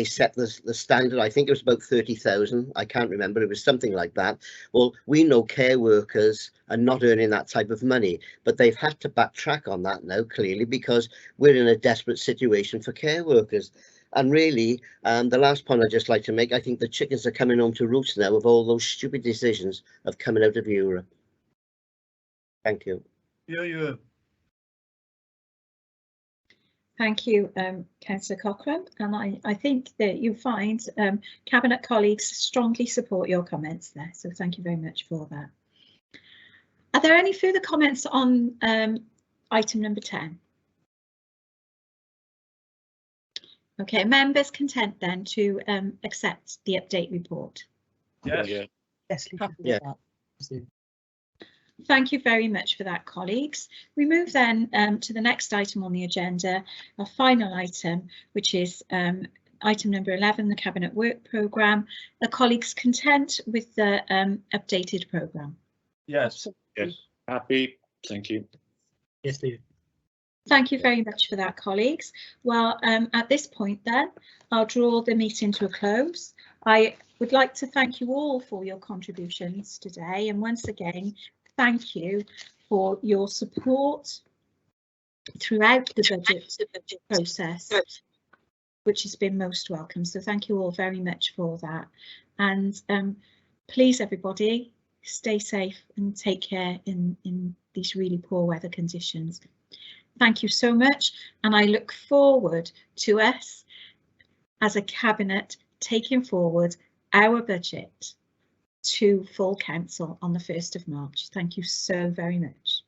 set the standard. I think it was about 30,000. I can't remember. It was something like that. Well, we know care workers are not earning that type of money, but they've had to backtrack on that now, clearly, because we're in a desperate situation for care workers. And really, the last point I'd just like to make, I think the chickens are coming home to roost now of all those stupid decisions of coming out of Europe. Thank you. Yeah. Thank you, Councillor Cochrane, and I think that you'll find Cabinet colleagues strongly support your comments there, so thank you very much for that. Are there any further comments on item number 10? Okay, members content then to accept the update report? Yes. Yeah. Yes, Lisa. Happy with Yeah. that. Thank you very much for that, colleagues. We move then to the next item on the agenda, our final item, which is item number 11, the Cabinet Work Programme. Are colleagues content with the updated programme? Yes. Yes. Happy, thank you. Yes, Leader. Thank you very much for that, colleagues. Well, at this point then, I'll draw the meeting to a close. I would like to thank you all for your contributions today, and once again, thank you for your support throughout the budget process, which has been most welcome. So thank you all very much for that. And please, everybody, stay safe and take care in these really poor weather conditions. Thank you so much, and I look forward to us as a Cabinet taking forward our budget to full council on the 1st of March. Thank you so very much.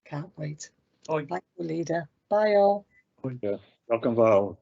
Can't wait. Bye. Thank you, Leader. Bye all. Welcome, Val.